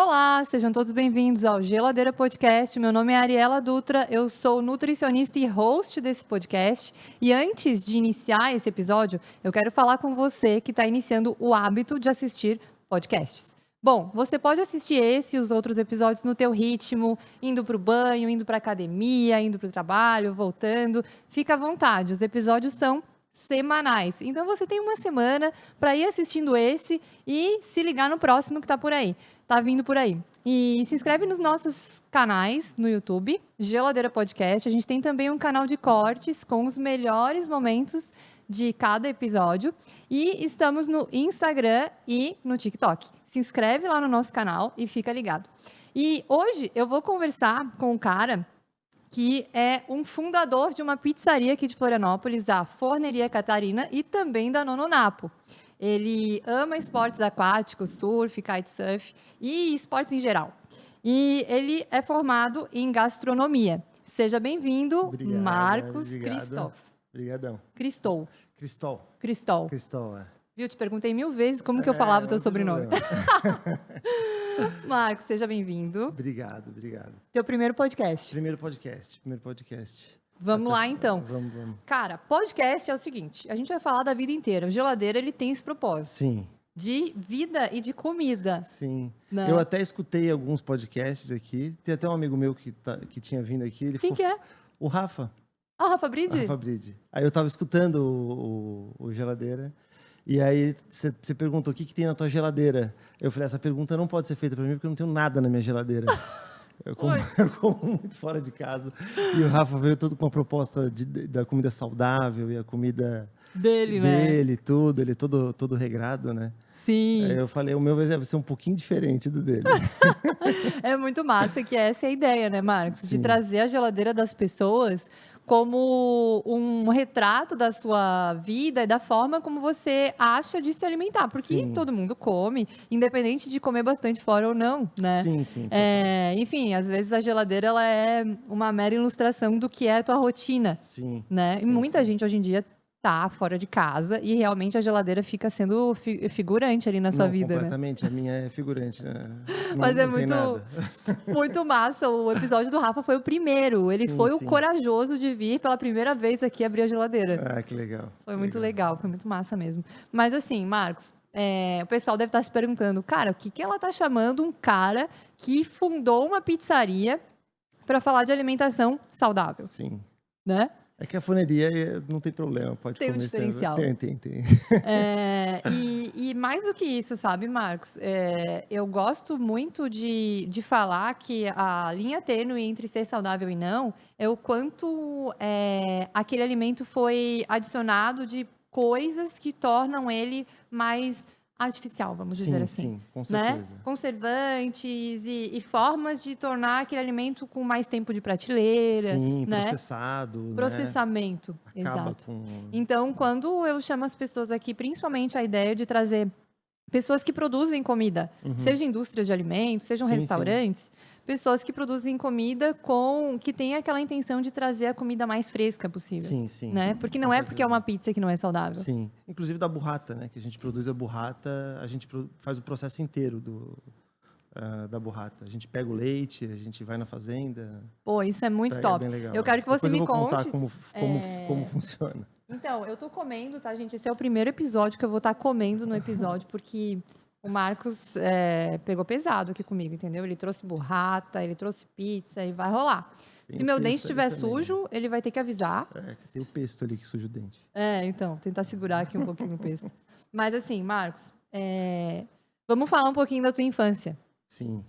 Olá, sejam todos bem-vindos ao Geladeira Podcast. Meu nome é Ariela Dutra, eu sou nutricionista e host desse podcast. E antes de iniciar esse episódio, eu quero falar com você que está iniciando o hábito de assistir podcasts. Bom, você pode assistir esse e os outros episódios no teu ritmo, indo para o banho, indo para a academia, indo para o trabalho, voltando. Fica à vontade, os episódios são semanais. Então você tem uma semana para ir assistindo esse e se ligar no próximo que está por aí. Tá vindo por aí. E se inscreve nos nossos canais no YouTube, Geladeira Podcast. A gente tem também um canal de cortes com os melhores momentos de cada episódio. E estamos no Instagram e no TikTok. Se inscreve lá no nosso canal e fica ligado. E hoje eu vou conversar com um cara que é um fundador de uma pizzaria aqui de Florianópolis, a Forneria Catarina, e também da Nononapo. Ele ama esportes aquáticos, surf, kitesurf e esportes em geral. E ele é formado em gastronomia. Seja bem-vindo, Marcos Christoph. Obrigadão. Cristol. Cristol, é. Viu? Te perguntei 1000 vezes como que eu falava o teu Não tem sobrenome. problema. Marcos, seja bem-vindo. Obrigado. Teu primeiro podcast. Primeiro podcast. Vamos lá, então. Vamos. Cara, podcast é o seguinte, a gente vai falar da vida inteira. O Geladeira, ele tem esse propósito. Sim. De vida e de comida. Sim. Né? Eu até escutei alguns podcasts aqui. Tem até um amigo meu que tinha vindo aqui. Quem que é? O Rafa. Ah, Rafa Bride? Rafa Bride. Aí eu tava escutando o Geladeira. E aí você perguntou o que tem na tua geladeira. Eu falei, essa pergunta não pode ser feita para mim porque eu não tenho nada na minha geladeira. Eu como muito fora de casa. E o Rafa veio todo com uma proposta da comida saudável e a comida dele, tudo. Ele é todo regrado, né? Sim. Aí eu falei, o meu vai ser um pouquinho diferente do dele. É muito massa que essa é a ideia, né, Marcos? Sim. De trazer a geladeira das pessoas como um retrato da sua vida e da forma como você acha de se alimentar. Porque Sim. todo mundo come, independente de comer bastante fora ou não, né? Sim. Enfim, às vezes a geladeira ela é uma mera ilustração do que é a tua rotina. Sim. Né? E muita gente hoje em dia tá fora de casa e realmente a geladeira fica sendo figurante ali na sua vida, completamente. né? A minha é figurante, né? Mas é não tem nada. muito massa. O episódio do Rafa foi o primeiro. Ele foi o corajoso de vir pela primeira vez aqui abrir a geladeira. Ah, que legal. Foi muito legal, foi muito massa mesmo. Mas assim, Marcos, o pessoal deve estar se perguntando, cara, o que ela tá chamando um cara que fundou uma pizzaria para falar de alimentação saudável? Sim. Né? É que a forneria não tem problema, pode tem comer. Um diferencial. Tem. E mais do que isso, sabe, Marcos? Eu gosto muito de falar que a linha tênue entre ser saudável e não é o quanto aquele alimento foi adicionado de coisas que tornam ele mais artificial, vamos dizer assim. Sim, com certeza. Né? Conservantes e formas de tornar aquele alimento com mais tempo de prateleira. Sim, né? processado. Processamento, né? Acaba exato. Com... Então, quando eu chamo as pessoas aqui, principalmente a ideia de trazer pessoas que produzem comida, seja indústrias de alimentos, sejam restaurantes, pessoas que produzem comida que tem aquela intenção de trazer a comida mais fresca possível. Sim. Né? Porque não é porque é uma pizza que não é saudável. Sim. Inclusive da burrata, né? Que a gente produz a burrata, a gente faz o processo inteiro da burrata. A gente pega o leite, a gente vai na fazenda. Pô, isso é muito top. É bem legal. Eu quero que você me conte. Contar como funciona. Então, eu tô comendo, tá, gente? Esse é o primeiro episódio que eu vou estar comendo no episódio, porque o Marcos pegou pesado aqui comigo, entendeu? Ele trouxe burrata, ele trouxe pizza e vai rolar. Se meu dente estiver sujo, ele vai ter que avisar. Tem o pesto ali que suja o dente. Então, tentar segurar aqui um pouquinho o pesto. Mas assim, Marcos, vamos falar um pouquinho da tua infância. Sim.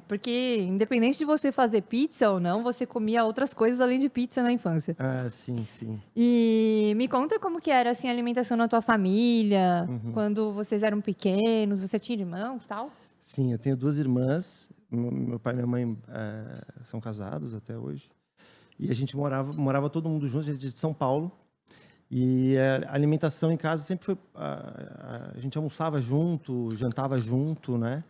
Porque independente de você fazer pizza ou não, você comia outras coisas além de pizza na infância. Ah, sim. E me conta como que era assim, a alimentação na tua família, quando vocês eram pequenos, você tinha irmãos e tal? Sim, eu tenho 2 irmãs. Meu pai e minha mãe são casados até hoje. E a gente morava todo mundo junto, a gente é de São Paulo. E a alimentação em casa sempre foi... A gente almoçava junto, jantava junto, né?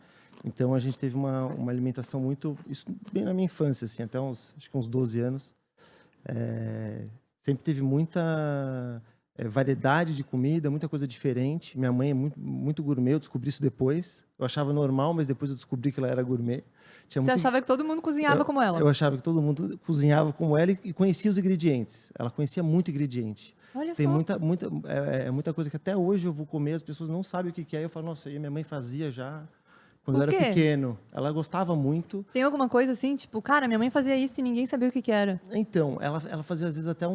Então a gente teve uma alimentação muito... Isso bem na minha infância, assim, até acho que uns 12 anos. Sempre teve muita variedade de comida, muita coisa diferente. Minha mãe é muito gourmet, eu descobri isso depois. Eu achava normal, mas depois eu descobri que ela era gourmet. Tinha Você muito, achava que todo mundo cozinhava como ela? eu achava que todo mundo cozinhava como ela e conhecia os ingredientes. Ela conhecia muito ingrediente. Olha Tem só. muita coisa que até hoje eu vou comer, as pessoas não sabem o que que é. Eu falo, nossa, aí minha mãe fazia já quando eu O era quê? pequeno. Ela gostava muito. Tem alguma coisa assim, tipo, cara, minha mãe fazia isso e ninguém sabia o que que era. Então, ela fazia às vezes até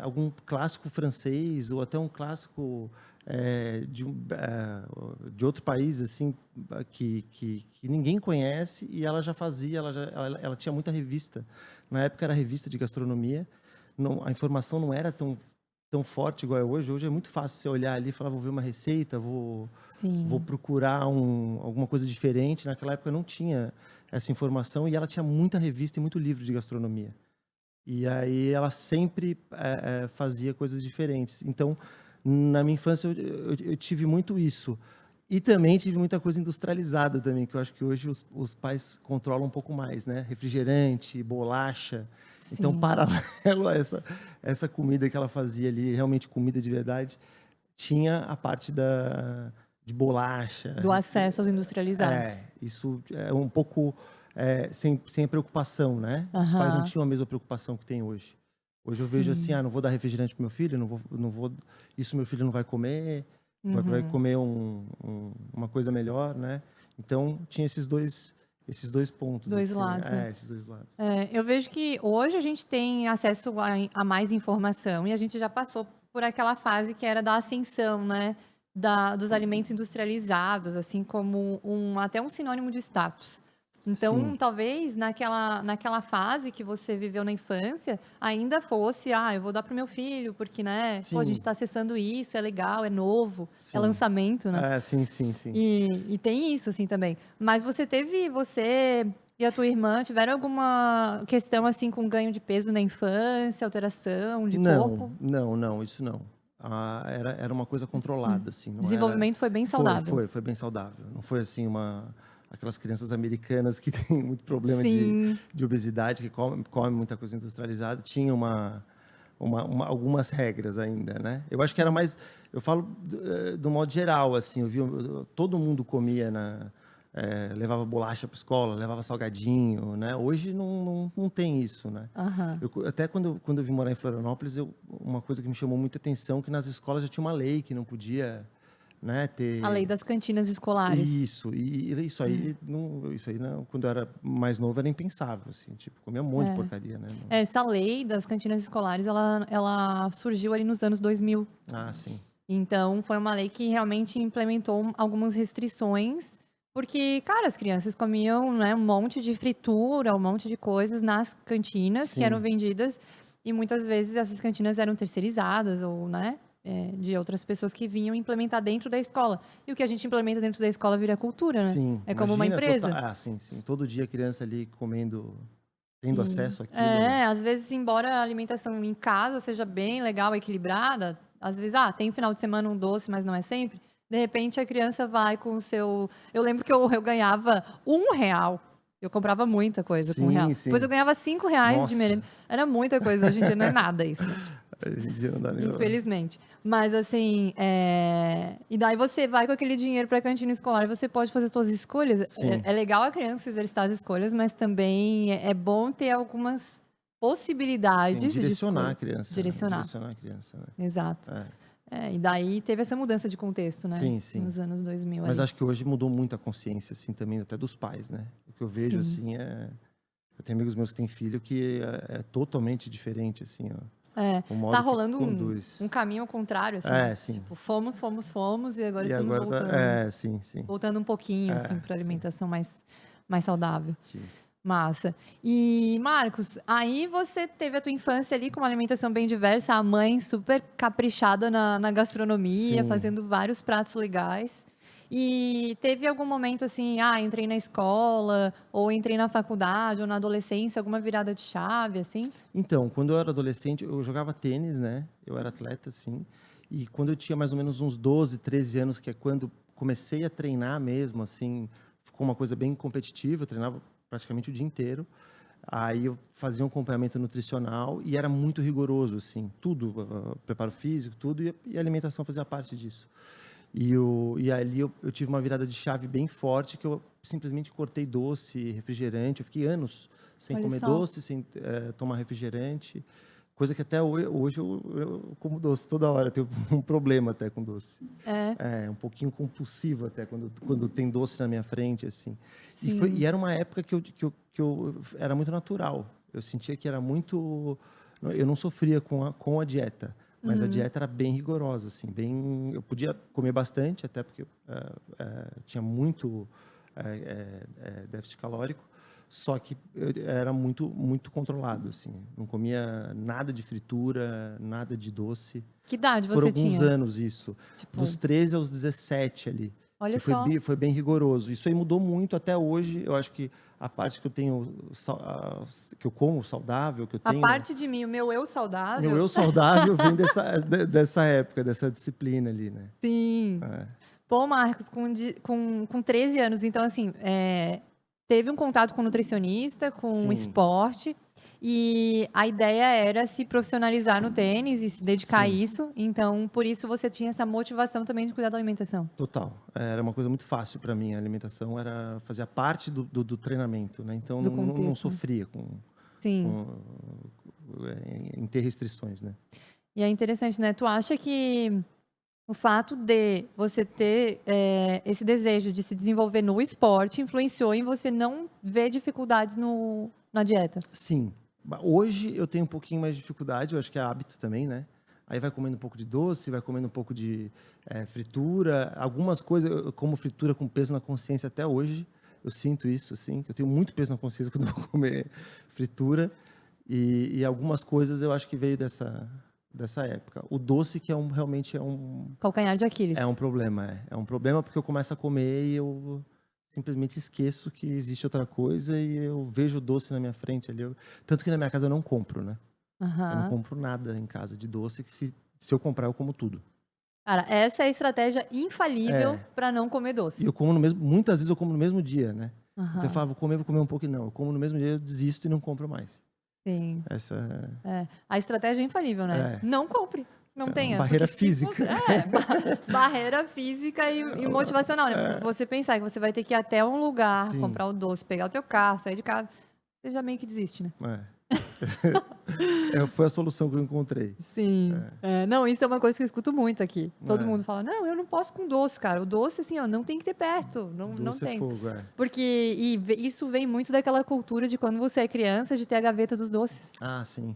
algum clássico francês ou até um clássico de outro país assim que ninguém conhece e ela já fazia, ela tinha muita revista. Na época era revista de gastronomia, não, a informação não era tão forte igual é hoje. Hoje é muito fácil você olhar ali e falar, vou ver uma receita, vou Sim. procurar alguma coisa diferente. Naquela época não tinha essa informação e ela tinha muita revista e muito livro de gastronomia. E aí ela sempre fazia coisas diferentes. Então, na minha infância, eu tive muito isso. E também tive muita coisa industrializada também, que eu acho que hoje os pais controlam um pouco mais, né? Refrigerante, bolacha. Então, Sim. paralelo a essa comida que ela fazia ali, realmente comida de verdade, tinha a parte de bolacha. Do acesso aos industrializados. Isso é um pouco sem preocupação, né? Os pais não Aham. tinham a mesma preocupação que tem hoje. Hoje eu vejo assim, Sim. não vou dar refrigerante pro meu filho, não vou, isso meu filho não vai comer, vai Uhum. comer uma coisa melhor, né? Então tinha esses dois pontos Dois assim, lados, né? esses dois lados. Eu vejo que hoje a gente tem acesso a mais informação e a gente já passou por aquela fase que era da ascensão, né? Dos alimentos industrializados, assim como até um sinônimo de status. Sim, Então, talvez naquela fase que você viveu na infância, ainda fosse, eu vou dar pro meu filho, porque, né, pô, a gente sim, está acessando isso, é legal, é novo, é sim. lançamento, né? Sim, sim, sim. E tem isso, assim, também. Mas você e a tua irmã tiveram alguma questão, assim, com ganho de peso na infância, alteração de corpo? Não, isso não. Era uma coisa controlada, assim, não era. Desenvolvimento foi bem saudável. Foi bem saudável. Não foi assim aquelas crianças americanas que têm muito problema Sim, de obesidade, que comem muita coisa industrializada. Tinha algumas regras ainda, né? Eu acho que era mais, eu falo do modo geral, assim, todo mundo comia levava bolacha para escola, levava salgadinho, né? Hoje não tem isso, né? aham. Até quando eu vim morar em Florianópolis, uma coisa que me chamou muita atenção, que nas escolas já tinha uma lei que não podia, né, A lei ter das cantinas escolares. isso. E isso aí não, quando eu era mais novo era impensável, assim, tipo, comia um monte de porcaria, né? Essa lei das cantinas escolares, ela surgiu ali nos anos 2000. Sim. Então, foi uma lei que realmente implementou algumas restrições, porque, cara, as crianças comiam, né, um monte de fritura, um monte de coisas nas cantinas que eram Sim. vendidas, e muitas vezes essas cantinas eram terceirizadas ou, né, de outras pessoas que vinham implementar dentro da escola. E o que a gente implementa dentro da escola vira cultura, né? Sim, É como uma imagina total. empresa. Sim, sim. Todo dia a criança ali comendo, tendo E, acesso àquilo. às vezes, embora a alimentação em casa seja bem legal, equilibrada, às vezes, tem um final de semana um doce, mas não é sempre. De repente, a criança vai com o seu. Eu lembro que eu ganhava R$ 1. Eu comprava muita coisa com R$ 1. Sim, Depois eu sim. ganhava R$ 5 de merenda. Nossa, Era muita coisa. Hoje em dia não é nada isso, né? hoje em dia não dá nem. Infelizmente. Mas assim, e daí você vai com aquele dinheiro para a cantina escolar e você pode fazer suas escolhas. Sim, É legal a criança exercitar as escolhas, mas também é bom ter algumas sim. possibilidades de Direcionar a escolha. criança, né? Direcionar. Direcionar a criança, né? Exato. É. E daí teve essa mudança de contexto, né? Sim, sim. Nos anos 2000 Mas ali. acho que hoje mudou muito a consciência, assim, também, até dos pais, né? O que eu vejo, Sim. assim, eu tenho amigos meus que têm filho que é totalmente diferente, assim, ó. O Tá modo que rolando conduz. um caminho ao contrário, assim, né? Sim. Tipo, fomos e agora E estamos agora voltando. sim, sim. Voltando um pouquinho, assim, para Sim, alimentação mais saudável. sim. Massa. E, Marcos, aí você teve a tua infância ali com uma alimentação bem diversa, a mãe super caprichada na gastronomia, Sim. fazendo vários pratos legais. E teve algum momento assim, entrei na escola, ou entrei na faculdade, ou na adolescência, alguma virada de chave, assim? Então, quando eu era adolescente, eu jogava tênis, né? Eu era atleta, sim. E quando eu tinha mais ou menos uns 12, 13 anos, que é quando comecei a treinar mesmo, assim, ficou uma coisa bem competitiva, eu treinava praticamente o dia inteiro. Aí eu fazia um acompanhamento nutricional e era muito rigoroso, assim, tudo, preparo físico, tudo, e a alimentação fazia parte disso. E ali eu tive uma virada de chave bem forte, que eu simplesmente cortei doce, refrigerante. Eu fiquei anos sem Olha comer só. doce, sem tomar refrigerante. Coisa que até hoje eu como doce toda hora. Eu tenho um problema até com doce. É, É um pouquinho compulsivo até quando tem doce na minha frente, assim. sim. E era uma época que eu era muito natural. Eu sentia que era muito... Eu não sofria com a dieta. Mas a dieta era bem rigorosa, assim, bem... Eu podia comer bastante, até porque tinha muito déficit calórico, só que eu era muito, muito controlado, assim. Não comia nada de fritura, nada de doce. Que idade Foram você alguns tinha? anos isso, Tipo, dos 13 aos 17 ali, olha que foi só. foi bem rigoroso. Isso aí mudou muito até hoje. Eu acho que a parte que eu tenho, que eu como saudável, que eu A tenho... parte de mim, o meu eu Meu saudável. eu saudável vem dessa época, dessa disciplina ali, né? Sim. É, Pô, Marcos, com 13 anos, então, assim, teve um contato com nutricionista, com sim, esporte, e a ideia era se profissionalizar no tênis e se dedicar a sim, isso. Então, por isso você tinha essa motivação também de cuidar da alimentação, total. Era uma coisa muito fácil para mim. A alimentação fazia parte do treinamento, né? Então do não contexto, né? sofria Sim. com, em ter restrições, né? E é interessante, né? Tu acha que o fato de você ter esse desejo de se desenvolver no esporte influenciou em você não ver dificuldades na dieta? Sim. Hoje eu tenho um pouquinho mais de dificuldade, eu acho que é hábito também, né? Aí vai comendo um pouco de doce, vai comendo um pouco de fritura. Algumas coisas, eu como fritura com peso na consciência até hoje. Eu sinto isso, assim, que eu tenho muito peso na consciência quando eu vou comer fritura. E algumas coisas eu acho que veio dessa época. O doce que realmente Calcanhar de é um Aquiles. problema. É um problema porque eu começo a comer e eu simplesmente esqueço que existe outra coisa e eu vejo o doce na minha frente ali. Tanto que na minha casa eu não compro, né? Eu não Aham. compro nada em casa de doce, que se eu comprar, eu como tudo. Cara, essa é a estratégia infalível É. para não comer E doce. eu como no mesmo, muitas vezes eu como no mesmo dia, né? Então eu Aham. falo, vou comer um pouco e não. Eu como no mesmo dia, eu desisto e não compro mais. Sim. Essa É. A estratégia é infalível, né? é Não compre. Não uma tenha. Porque barreira se você. física. Barreira física e motivacional, né? Porque você pensar que você vai ter que ir até um lugar, Sim, comprar o doce, pegar o teu carro, sair de casa, você já meio que desiste, né? é. Foi a solução que eu encontrei. Sim. Não, isso é uma coisa que eu escuto muito aqui. Todo É. mundo fala, não, eu não posso com doce, cara. O doce, assim, ó, não tem que ter perto. Não Doce é tem. fogo, é. Porque isso vem muito daquela cultura de quando você é criança, de ter a gaveta dos doces. Ah, sim.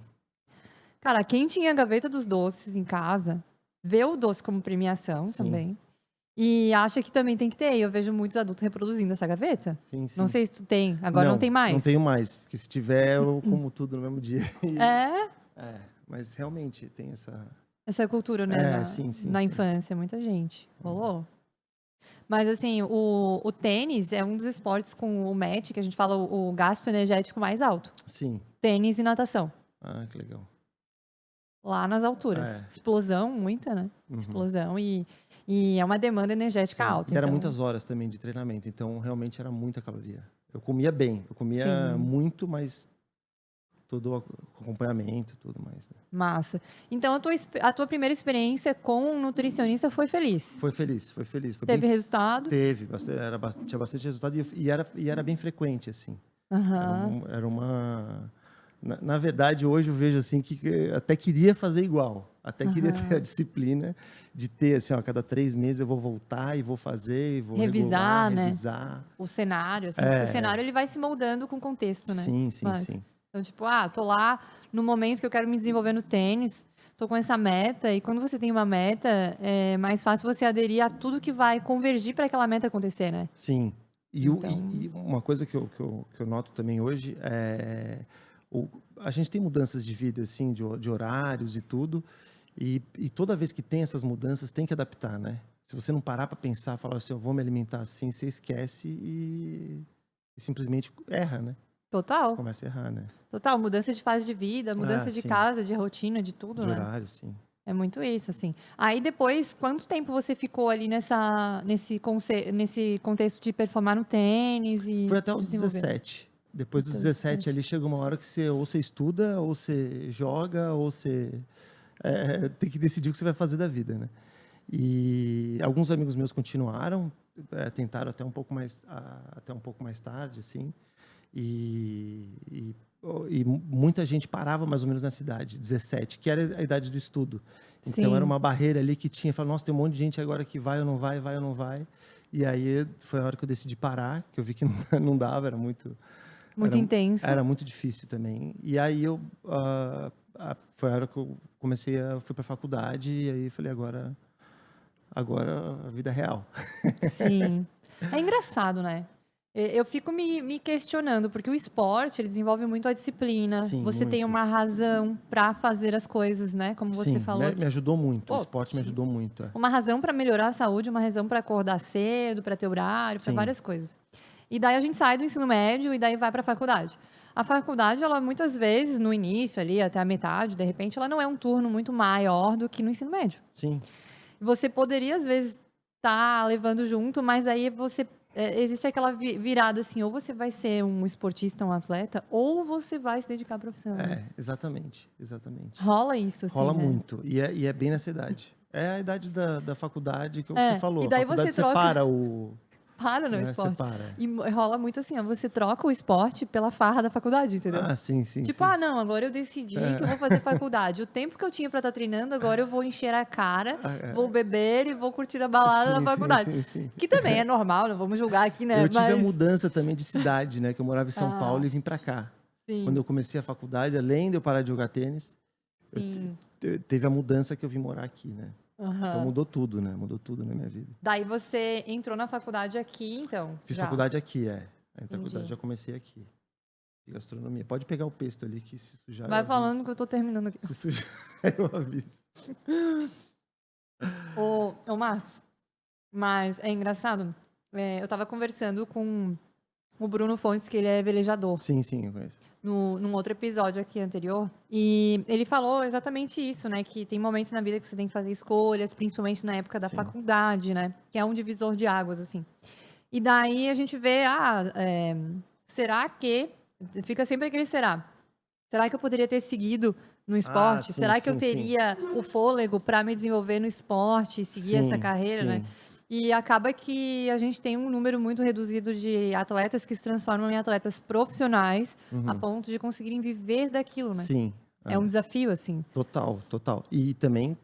Cara, quem tinha a gaveta dos doces em casa, vê o doce como premiação Sim. também. E acha que também tem que ter. E eu vejo muitos adultos reproduzindo essa gaveta. Sim, Não sim. sei se tu tem. Agora não tem Não mais. tenho mais, porque se tiver, eu como tudo no mesmo dia. É Mas realmente tem essa. essa cultura, né? Sim, sim, Na sim. infância, muita gente. Rolou. Mas assim, o tênis é um dos esportes com o MET, que a gente fala o gasto energético mais alto. Sim. Tênis e natação. Ah, que legal. Lá nas alturas. É. Explosão, muita, né? Uhum. Explosão e é uma demanda energética Sim. alta. E era Então, muitas horas também de treinamento, então realmente era muita caloria. Eu comia bem, eu comia sim, muito, mas todo o acompanhamento, tudo mais, né? massa. Então, a tua primeira experiência com um nutricionista foi feliz. Foi feliz, foi feliz. Foi bem. Teve resultado? Teve, tinha bastante resultado e era bem frequente, assim. Aham. Era uma. Na verdade, hoje eu vejo assim que eu até queria fazer igual. Até queria ter a Aham. disciplina de ter, assim, ó, a cada 3 meses eu vou voltar e vou fazer, e vou regular, Revisar, né? revisar. O cenário, assim, porque o cenário É, ele vai se moldando com o contexto, né? sim, sim, Max? sim. Então, tipo, tô lá no momento que eu quero me desenvolver no tênis, tô com essa meta, e quando você tem uma meta, é mais fácil você aderir a tudo que vai convergir para aquela meta acontecer, né? Sim. E Então, uma coisa que eu noto também hoje a gente tem mudanças de vida, assim, de horários e tudo, e toda vez que tem essas mudanças, tem que adaptar, né? Se você não parar para pensar, falar assim, eu vou me alimentar assim, você esquece e simplesmente erra, né? Você total. começa a errar, né? Total, mudança de fase de vida, Ah, mudança de sim. casa, de rotina, de tudo, De né? horário, sim. É muito isso, assim. Aí depois, quanto tempo você ficou ali nesse contexto de performar no tênis e Foi até se os desenvolver? 17. Depois dos 17 ali, chega uma hora que você estuda, ou você joga, ou você tem que decidir o que você vai fazer da vida, né? E alguns amigos meus continuaram, tentaram até um pouco mais tarde, assim. E muita gente parava mais ou menos nessa idade, 17, que era a idade do estudo. Então, Sim. era uma barreira ali que tinha, falava, nossa, tem um monte de gente agora que vai ou não vai, vai ou não vai. E aí, foi a hora que eu decidi parar, que eu vi que não dava, era muito Intenso. era muito difícil também. E aí, foi a hora que eu fui para a faculdade, e aí falei, agora a vida é real. Sim. É engraçado, né? Eu fico me questionando, porque o esporte, ele desenvolve muito a disciplina. Sim, Você tem muito. uma razão para fazer as coisas, né? Como você Sim, falou. me ajudou muito. O Pô, esporte me ajudou muito. Uma razão para melhorar a saúde, uma razão para acordar cedo, para ter horário, para Sim. várias coisas. E daí a gente sai do ensino médio e daí vai para a faculdade. A faculdade, ela muitas vezes, no início ali, até a metade, de repente, ela não é um turno muito maior do que no ensino médio. Sim. Você poderia, às vezes, estar levando junto, mas aí existe aquela virada assim, ou você vai ser um esportista, um atleta, ou você vai se dedicar à profissão. Né? Exatamente. Rola isso, assim, Rola né? muito. E é bem nessa idade. É a idade da faculdade, que é o que você falou. E daí a faculdade você troca... separa o... Para no né, esporte. separa. E rola muito assim, ó, você troca o esporte pela farra da faculdade, entendeu? Ah, sim. Tipo, não, agora eu decidi que eu vou fazer faculdade. O tempo que eu tinha pra estar treinando, agora eu vou encher a cara, vou beber e vou curtir a balada na faculdade. Sim. Que também é normal, não vamos julgar aqui, né? Eu tive a mudança também de cidade, né? Que eu morava em São Paulo e vim pra cá. Sim. Quando eu comecei a faculdade, além de eu parar de jogar tênis, teve a mudança que eu vim morar aqui, né? Então mudou tudo, né? Mudou tudo na minha vida. Daí você entrou na faculdade aqui, então? Fiz faculdade aqui, A faculdade já comecei aqui. De gastronomia. Pode pegar o pesto ali que se sujar. Vai falando que eu tô terminando aqui. Se sujar, eu aviso. Ô Marcos, mas é engraçado. Eu tava conversando com o Bruno Fontes, que ele é velejador. Sim, eu conheço. Num outro episódio aqui anterior. E ele falou exatamente isso, né? Que tem momentos na vida que você tem que fazer escolhas, principalmente na época da faculdade, né? Que é um divisor de águas, assim. E daí a gente vê, será que... Fica sempre aquele será. Será que eu poderia ter seguido no esporte? Será que eu teria o fôlego para me desenvolver no esporte e seguir essa carreira, né? E acaba que a gente tem um número muito reduzido de atletas que se transformam em atletas profissionais a ponto de conseguirem viver daquilo, né? Sim. É um desafio, assim. Total. E também,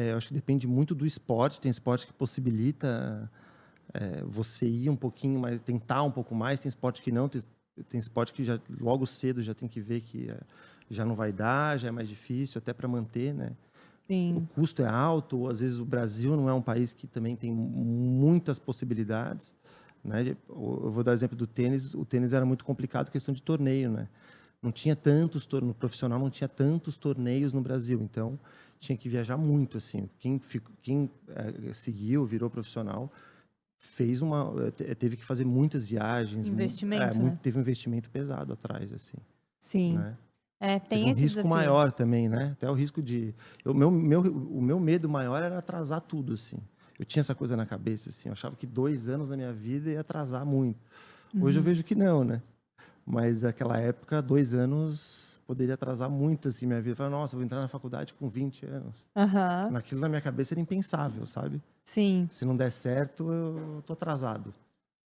eu acho que depende muito do esporte. Tem esporte que possibilita você ir um pouquinho mais, tentar um pouco mais. Tem esporte que não. Tem esporte que já logo cedo já tem que ver que já não vai dar, já é mais difícil, até para manter, né? Sim. O custo é alto, às vezes o Brasil não é um país que também tem muitas possibilidades, né? Eu vou dar o exemplo do tênis. O tênis era muito complicado, questão de torneio, né? Não tinha tantos no profissional, não tinha tantos torneios no Brasil, então tinha que viajar muito, assim. Quem seguiu, virou profissional, teve que fazer muitas viagens. Investimento, né? Teve um investimento pesado atrás, assim. Sim. Né? Tem teve um esse risco desafio. maior também, né? Até o risco de... O meu medo maior era atrasar tudo, assim. Eu tinha essa coisa na cabeça, assim. Eu achava que 2 anos na minha vida ia atrasar muito. Hoje eu vejo que não, né? Mas naquela época, 2 anos poderia atrasar muito, assim, minha vida. Eu falava, nossa, eu vou entrar na faculdade com 20 anos. Naquilo na minha cabeça era impensável, sabe? Sim. Se não der certo, eu tô atrasado.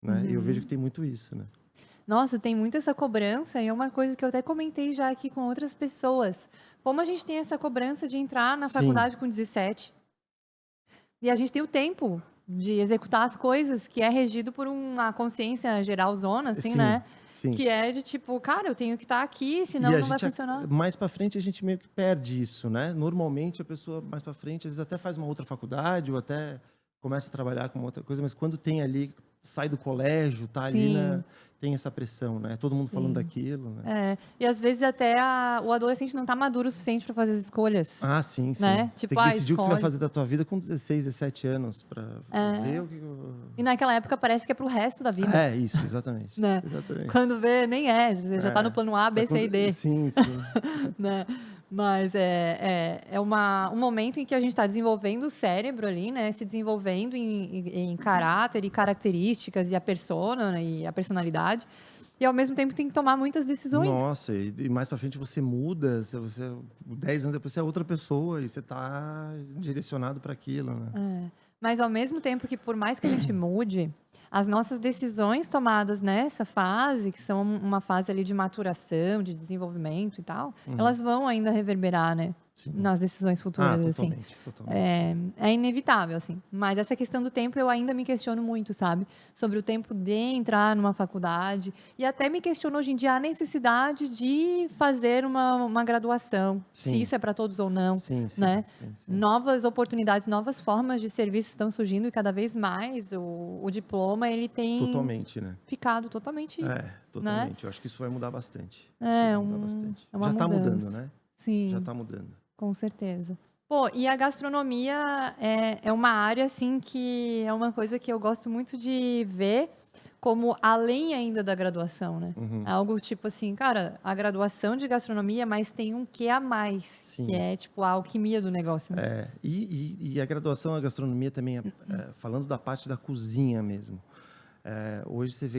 Né? E eu vejo que tem muito isso, né? Nossa, tem muito essa cobrança e é uma coisa que eu até comentei já aqui com outras pessoas. Como a gente tem essa cobrança de entrar na faculdade com 17 e a gente tem o tempo de executar as coisas que é regido por uma consciência geral zona, assim, né? Sim. Que é de tipo, cara, eu tenho que estar aqui, senão não vai funcionar. Mais pra frente a gente meio que perde isso, né? Normalmente a pessoa mais pra frente às vezes até faz uma outra faculdade ou até começa a trabalhar com outra coisa, mas quando tem ali, sai do colégio, tá ali tem essa pressão, né? Todo mundo falando daquilo, né? E às vezes até o adolescente não tá maduro o suficiente para fazer as escolhas. Ah, sim. Né? Tipo, tem que decidir o que você vai fazer da tua vida com 16, 17 anos para ver o que... E naquela época parece que é pro resto da vida. Isso, exatamente. Né? Exatamente. Quando vê, nem é. Você já tá no plano A, B, C e D. Sim. Né? Mas é um momento em que a gente está desenvolvendo o cérebro ali, né? Se desenvolvendo em caráter e características e a persona, né? E a personalidade. e ao mesmo tempo tem que tomar muitas decisões. Nossa, e mais pra frente você muda, você 10 anos depois você é outra pessoa e você tá direcionado para aquilo, né? Mas ao mesmo tempo que, por mais que a gente mude, as nossas decisões tomadas nessa fase, que são uma fase ali de maturação, de desenvolvimento e tal, elas vão ainda reverberar, né? Sim. Nas decisões futuras, assim. Totalmente. É inevitável, assim. Mas essa questão do tempo eu ainda me questiono muito, sabe? Sobre o tempo de entrar numa faculdade. E até me questiono hoje em dia a necessidade de fazer uma graduação. Sim. Se isso é para todos ou não, Sim. Novas oportunidades, novas formas de serviço estão surgindo e cada vez mais o diploma, ele tem Totalmente, né? ficado totalmente... Totalmente. Né? Eu acho que isso vai mudar bastante. É uma Já tá mudança. mudando, né? Sim. Já tá mudando. Com certeza. Pô, e a gastronomia é uma área, assim, que é uma coisa que eu gosto muito de ver como além ainda da graduação, né? É algo tipo assim, cara, a graduação de gastronomia, mas tem um quê a mais, Sim. que é tipo a alquimia do negócio, né? E a graduação, a gastronomia também, falando da parte da cozinha mesmo. Hoje você vê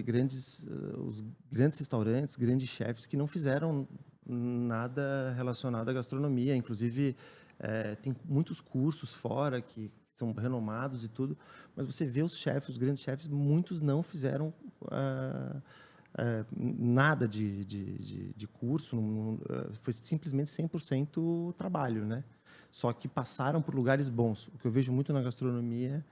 os grandes restaurantes, grandes chefes que não fizeram nada relacionado à gastronomia. Inclusive, tem muitos cursos fora que são renomados e tudo, mas você vê os chefes, os grandes chefes, muitos não fizeram nada de curso, foi simplesmente 100% trabalho, né? Só que passaram por lugares bons. O que eu vejo muito na gastronomia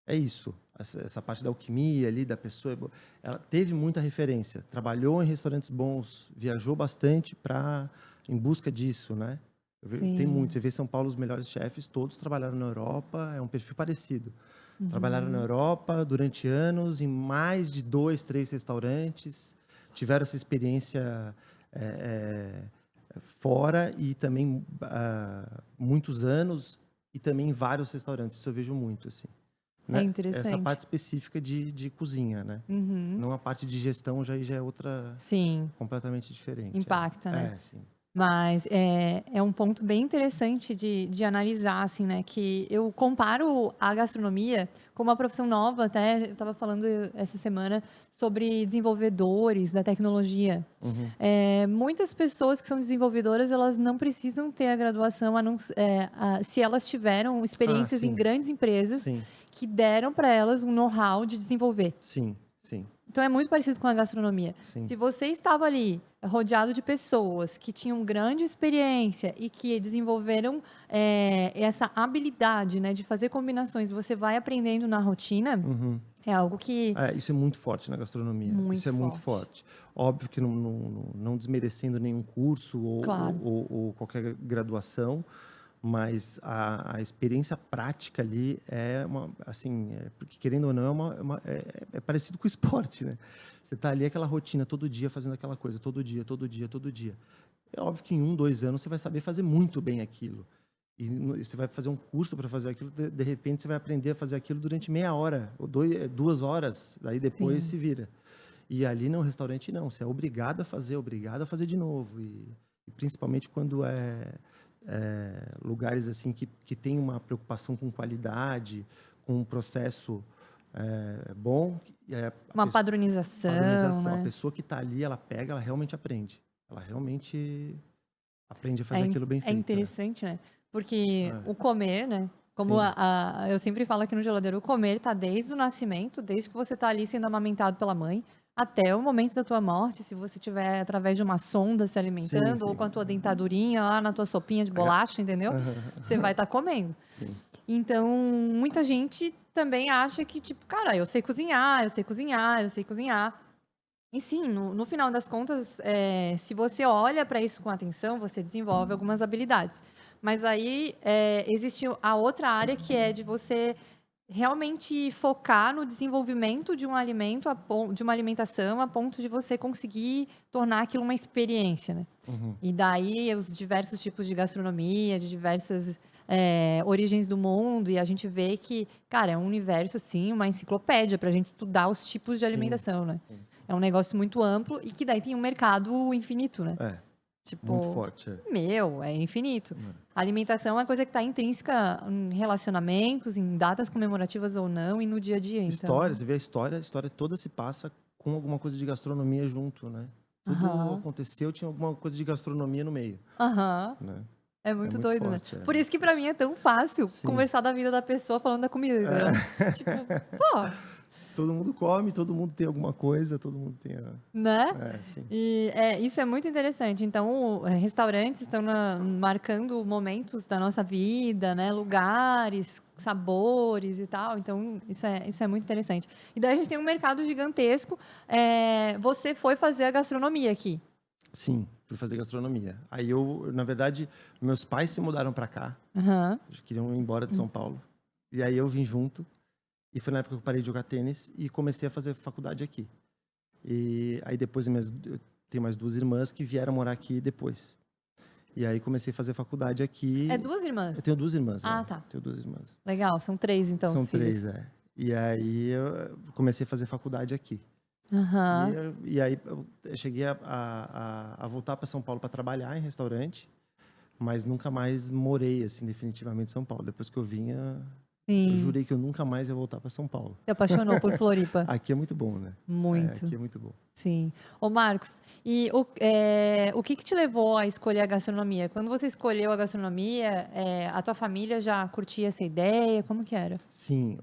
é isso, essa parte da alquimia ali, da pessoa. Ela teve muita referência, trabalhou em restaurantes bons, viajou bastante em busca disso, né? Tem muito. Você vê São Paulo, os melhores chefes, todos trabalharam na Europa, é um perfil parecido. Trabalharam na Europa durante anos, em mais de 2, 3 restaurantes, tiveram essa experiência fora e também muitos anos, e também em vários restaurantes. Isso eu vejo muito, assim. Né? É interessante. Essa parte específica de cozinha, né? Não a parte de gestão já é outra... Sim. Completamente diferente. Impacta, né? Sim. Mas é um ponto bem interessante de analisar, assim, né? Que eu comparo a gastronomia com uma profissão nova, até eu estava falando essa semana sobre desenvolvedores da tecnologia. Muitas pessoas que são desenvolvedoras, elas não precisam ter a graduação, se elas tiveram experiências em grandes empresas que deram para elas um know-how de desenvolver. Sim. Então é muito parecido com a gastronomia. Sim. Se você estava ali rodeado de pessoas que tinham grande experiência e que desenvolveram essa habilidade, né, de fazer combinações, você vai aprendendo na rotina, é algo que... Isso é muito forte na gastronomia. Isso é muito forte. Óbvio que não desmerecendo nenhum curso ou qualquer graduação, mas a experiência prática ali porque querendo ou não, é parecido com o esporte, né? Você está ali aquela rotina, todo dia fazendo aquela coisa, todo dia. É óbvio que em 1, 2 anos você vai saber fazer muito bem aquilo. E você vai fazer um curso para fazer aquilo, de repente você vai aprender a fazer aquilo durante meia hora, ou 2 horas, daí depois se vira. E ali no restaurante não, você é obrigado a fazer de novo. E principalmente quando lugares assim que tem uma preocupação com qualidade, com um processo bom. Uma padronização, né? A pessoa que está ali, ela realmente aprende. Ela realmente aprende a fazer aquilo bem feito. É interessante, né? Porque o comer, né? Como eu sempre falo aqui no Geladeiro, o comer está desde o nascimento, desde que você está ali sendo amamentado pela mãe, até o momento da tua morte, se você estiver através de uma sonda se alimentando, ou com a tua dentadurinha lá na tua sopinha de bolacha, entendeu? Você vai estar comendo. Então, muita gente também acha que, tipo, cara, eu sei cozinhar. E sim, no final das contas, se você olha para isso com atenção, você desenvolve algumas habilidades. Mas aí existe a outra área que é de você realmente focar no desenvolvimento de um alimento, de uma alimentação, a ponto de você conseguir tornar aquilo uma experiência, né? E daí os diversos tipos de gastronomia, de diversas origens do mundo, e a gente vê que, cara, é um universo, assim, uma enciclopédia para a gente estudar os tipos de alimentação, né? É um negócio muito amplo e que daí tem um mercado infinito, né? Tipo, muito forte. É infinito. A alimentação é uma coisa que está intrínseca em relacionamentos, em datas comemorativas ou não, e no dia a dia. História, você vê a história toda se passa com alguma coisa de gastronomia junto, né? Tudo aconteceu, tinha alguma coisa de gastronomia no meio, Aham. né? É muito muito doido, né? forte, Por isso que pra mim é tão fácil Sim. conversar da vida da pessoa falando da comida, entendeu? Tipo, pô, Todo mundo come, todo mundo tem alguma coisa, todo mundo tem né? sim. E isso é muito interessante. Então, restaurantes estão marcando momentos da nossa vida, né? Lugares, sabores e tal. Então, isso é muito interessante. E daí a gente tem um mercado gigantesco. Você foi fazer a gastronomia aqui. Sim, fui fazer gastronomia. Aí na verdade, meus pais se mudaram para cá, Aham. eles queriam ir embora de São Paulo. E aí eu vim junto, e foi na época que eu parei de jogar tênis e comecei a fazer faculdade aqui. E aí depois eu tenho mais 2 irmãs que vieram morar aqui depois. E aí comecei a fazer faculdade aqui. É 2 irmãs? Eu tenho 2 irmãs. Ah, tá. Tenho 2 irmãs. Legal, são 3 então São os filhos. 3, E aí eu comecei a fazer faculdade aqui. Aham. E aí eu cheguei a voltar para São Paulo para trabalhar em restaurante, mas nunca mais morei assim definitivamente em São Paulo. Depois que eu vinha, eu Sim. jurei que eu nunca mais ia voltar para São Paulo. Se apaixonou por Floripa? Aqui é muito bom, né? Muito. Aqui é muito bom. Sim. Ô, Marcos, e o que te levou a escolher a gastronomia? Quando você escolheu a gastronomia, a tua família já curtia essa ideia? Como que era? Sim,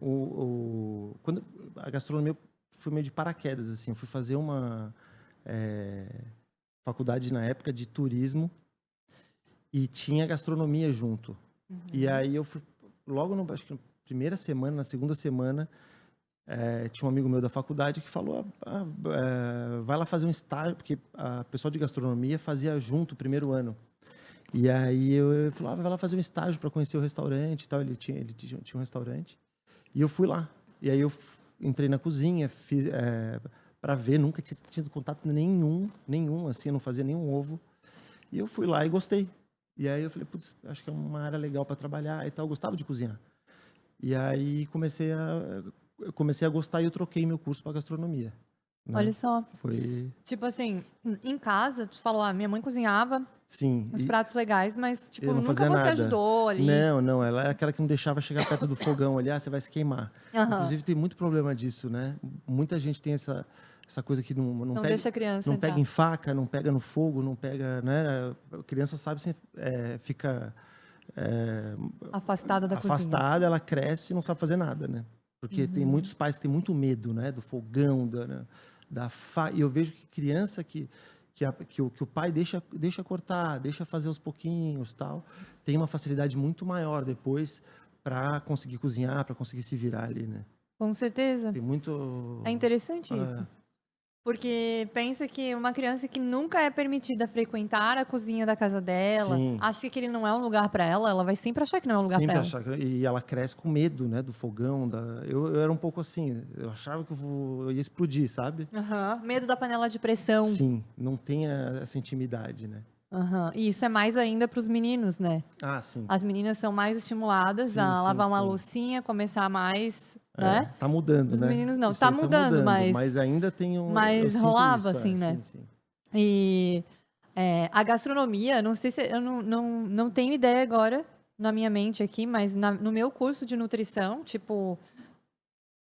quando a gastronomia foi meio de paraquedas assim. Eu fui fazer uma faculdade na época de turismo e tinha gastronomia junto. E aí eu fui logo acho que na primeira semana, na segunda semana, tinha um amigo meu da faculdade que falou, vai lá fazer um estágio, porque a pessoal de gastronomia fazia junto o primeiro ano. E aí eu falei, vai lá fazer um estágio para conhecer o restaurante e tal. Ele tinha um restaurante. E eu fui lá. E aí eu entrei na cozinha, fiz para ver, nunca tinha tido contato nenhum, assim, eu não fazia nenhum ovo. E eu fui lá e gostei. E aí eu falei, putz, acho que é uma área legal para trabalhar e tal. Eu gostava de cozinhar. E aí eu comecei a gostar e eu troquei meu curso para gastronomia. Né? Olha só. Foi. Tipo assim, em casa, tu falou, minha mãe cozinhava Sim. uns pratos legais, mas, tipo, eu não nunca fazia você nada. ajudou ali. Não, ela é aquela que não deixava chegar perto do fogão ali, você vai se queimar. Aham. Inclusive, tem muito problema disso, né? Muita gente tem essa coisa que não pega, deixa a criança não entrar. pega em faca, não pega no fogo, não pega, né? A criança sabe, fica Afastada da cozinha. afastada, ela cresce e não sabe fazer nada, né? Porque tem muitos pais que têm muito medo, né? Do fogão, e eu vejo que criança que o pai deixa cortar, deixa fazer aos pouquinhos, tal, tem uma facilidade muito maior depois para conseguir cozinhar, para conseguir se virar ali, né? Com certeza. Tem muito. É interessante isso. Porque pensa que uma criança que nunca é permitida frequentar a cozinha da casa dela, Sim. acha que aquele não é um lugar para ela, ela vai sempre achar que não é um lugar para ela. E ela cresce com medo, né, do fogão. Eu era um pouco assim, eu achava que eu ia explodir, sabe? Aham. Medo da panela de pressão. Sim, não tem essa intimidade, né? Aham. E isso é mais ainda para os meninos, né? Ah, sim. As meninas são mais estimuladas Sim, a lavar uma sim. loucinha, começar mais, né? Tá mudando, Os né? meninos não. Isso Tá aí mudando, mas ainda tem mas eu sinto rolava isso, assim, né? Sim, sim. E a gastronomia, não sei se eu não tenho ideia agora na minha mente aqui, mas no meu curso de nutrição, tipo,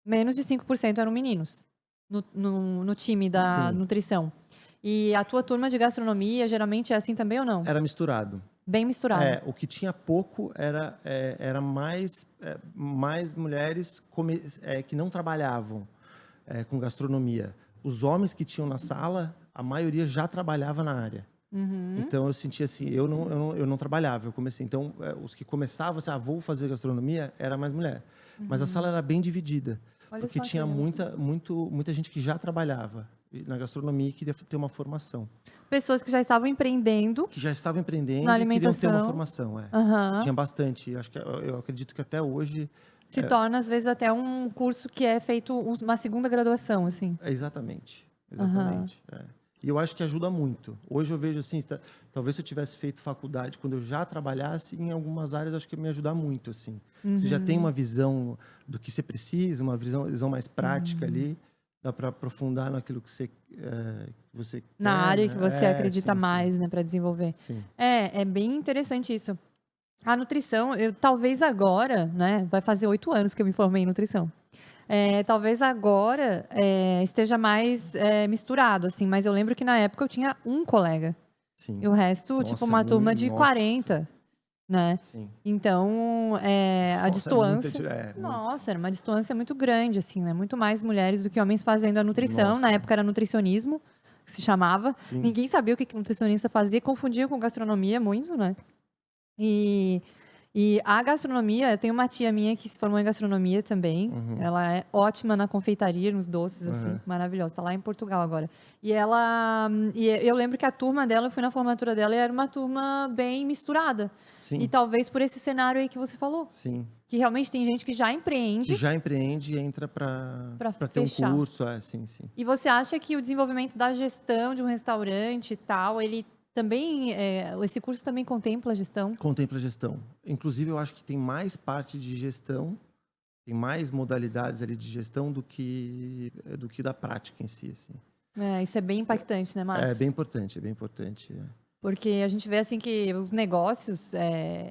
menos de 5% eram meninos no time da Sim. nutrição. E a tua turma de gastronomia geralmente é assim também ou não? Era misturado. Bem misturado. O que tinha pouco era mais mulheres que não trabalhavam com gastronomia. Os homens que tinham na sala, a maioria já trabalhava na área. Uhum. Então eu sentia assim, eu não trabalhava, eu comecei. Então os que começavam assim, vou fazer gastronomia, era mais mulher. Mas a sala era bem dividida, Olha porque só que tinha legal. muita gente que já trabalhava na gastronomia e queria ter uma formação. Pessoas que já estavam empreendendo. Que já estavam empreendendo Na e queriam ter uma alimentação. formação. Aham. Tinha bastante. Eu acredito que até hoje. Se torna, às vezes, até um curso que é feito uma segunda graduação, assim. Exatamente. E eu acho que ajuda muito. Hoje eu vejo assim, talvez se eu tivesse feito faculdade quando eu já trabalhasse em algumas áreas, acho que ia me ajudar muito, assim. Você já tem uma visão do que você precisa, uma visão mais prática ali, dá para aprofundar naquilo que você quer, Na área que você acredita sim, mais, né, para desenvolver. Sim. É bem interessante isso. A nutrição, talvez agora, né, vai fazer 8 anos que eu me formei em nutrição. Talvez agora esteja mais misturado, assim, mas eu lembro que na época eu tinha um colega. Sim. E o resto, tipo, Nossa, uma turma de nossa. 40, né? Sim. Então, a Nossa, é muita distância... muito. Nossa, era uma distância muito grande, assim, né? Muito mais mulheres do que homens fazendo a nutrição. Nossa. Na época era nutricionismo, que se chamava. Sim. Ninguém sabia o que nutricionista fazia, confundia com gastronomia muito, né? E a gastronomia, eu tenho uma tia minha que se formou em gastronomia também. Uhum. Ela é ótima na confeitaria, nos doces, assim, Uhum. maravilhosa. Tá lá em Portugal agora. E eu lembro que a turma dela, eu fui na formatura dela e era uma turma bem misturada. Sim. E talvez por esse cenário aí que você falou. Sim. Que realmente tem gente que já Que empreende. já empreende e entra para ter um fechar. curso. Sim. E você acha que o desenvolvimento da gestão de um restaurante e tal, ele também, esse curso também contempla a gestão? Contempla a gestão. Inclusive, eu acho que tem mais parte de gestão, tem mais modalidades ali de gestão do que da prática em si, assim. Isso é bem impactante, né, Marcos? É bem importante, é bem importante. Porque a gente vê, assim, que os negócios,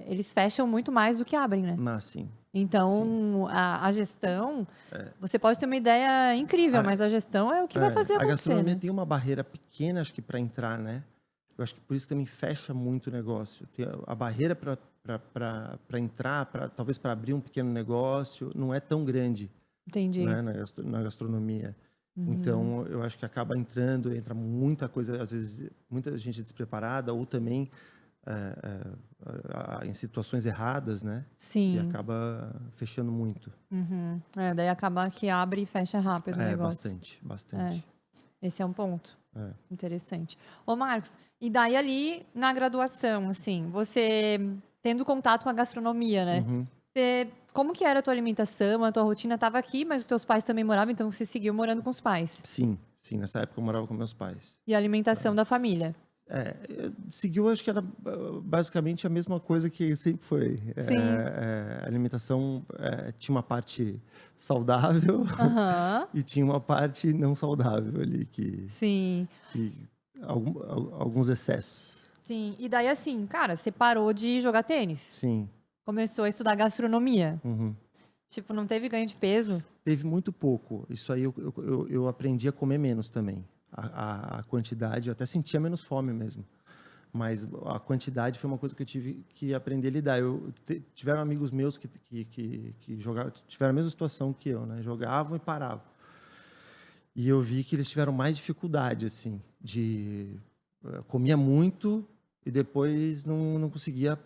eles fecham muito mais do que abrem, né? Sim. Então, a gestão, você pode ter uma ideia incrível, mas a gestão é o que vai fazer A acontecer, gastronomia né? tem uma barreira pequena, acho que para entrar, né? Eu acho que por isso também fecha muito o negócio. Tem a barreira para entrar, talvez para abrir um pequeno negócio, não é tão grande. Entendi. Né, na gastronomia. Então, eu acho que entra muita coisa, às vezes, muita gente despreparada, ou também em situações erradas, né? Sim. E acaba fechando muito. Daí acaba que abre e fecha rápido o negócio. Bastante. Esse é um ponto. Interessante. Ô, Marcos, e daí ali na graduação, assim, você tendo contato com a gastronomia, né? Como que era a tua alimentação, a tua rotina? Estava aqui, mas os teus pais também moravam, então você seguiu morando com os pais. Sim. Nessa época eu morava com meus pais. E a alimentação da família? Seguiu, acho que era basicamente a mesma coisa que sempre foi. Sim. A alimentação tinha uma parte saudável e tinha uma parte não saudável ali, Sim. Alguns excessos. Sim. E daí, assim, cara, você parou de jogar tênis? Sim. Começou a estudar gastronomia? Tipo, não teve ganho de peso? Teve muito pouco. Isso aí eu aprendi a comer menos também. A quantidade, eu até sentia menos fome mesmo. Mas a quantidade foi uma coisa que eu tive que aprender a lidar. Tiveram amigos meus que jogavam, tiveram a mesma situação que eu, né? Jogavam e paravam. E eu vi que eles tiveram mais dificuldade, assim, comia muito e depois não conseguia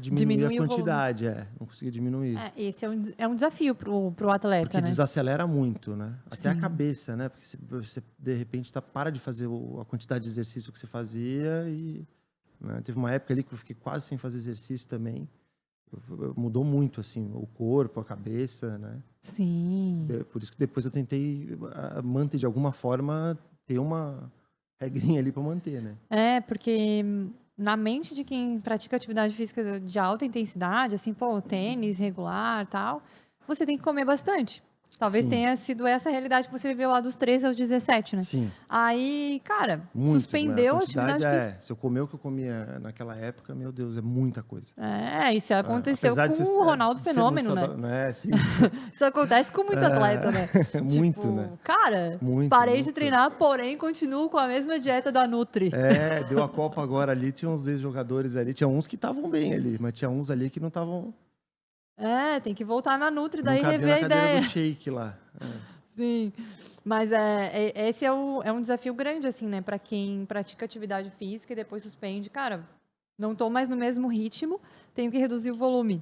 diminuir a quantidade. Não conseguia diminuir. Esse é um desafio pro atleta, porque né? desacelera muito, né? Até a Sim. cabeça, né? Porque você de repente para de fazer a quantidade de exercício que você fazia e... Né? Teve uma época ali que eu fiquei quase sem fazer exercício também. Mudou muito, assim, o corpo, a cabeça, né? Sim. Por isso que depois eu tentei manter, de alguma forma, ter uma regrinha ali para manter, né? Porque na mente de quem pratica atividade física de alta intensidade, assim, tênis regular e tal, você tem que comer bastante. Talvez Sim. tenha sido essa a realidade que você viveu lá dos 13 aos 17, né? Sim. Aí, cara, Muito, suspendeu a quantidade atividade física. Se eu comer o que eu comia naquela época, meu Deus, é muita coisa. Isso aconteceu Apesar com o Ronaldo Fenômeno, né? Sim. Isso acontece com muito atleta, né? Muito, tipo, né? Cara, Muito, parei de muito. treinar, porém continuo com a mesma dieta da Nutri. Deu a Copa agora ali, tinha uns ex-jogadores ali, tinha uns que estavam bem ali, mas tinha uns ali que não estavam... Tem que voltar na Nutri, daí não cabia rever na a cadeira ideia. do shake lá. Sim, mas esse é um desafio grande, assim, né? Pra quem pratica atividade física e depois suspende. Cara, não tô mais no mesmo ritmo, tenho que reduzir o volume.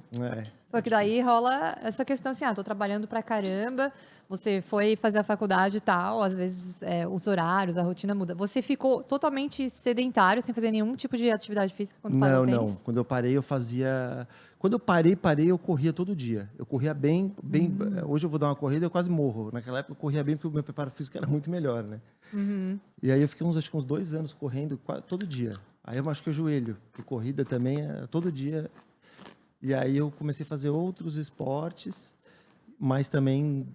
Só que daí rola essa questão assim, tô trabalhando pra caramba, você foi fazer a faculdade e tal, às vezes os horários, a rotina muda. Você ficou totalmente sedentário, sem fazer nenhum tipo de atividade física quando parou o tênis? Não. Quando eu parei, eu fazia... Quando eu parei, eu corria todo dia. Eu corria bem... Hoje eu vou dar uma corrida, eu quase morro. Naquela época eu corria bem porque o meu preparo físico era muito melhor, né? E aí eu fiquei acho que uns 2 anos correndo todo dia. Aí eu machuquei o joelho, porque corrida também todo dia. E aí eu comecei a fazer outros esportes, mas também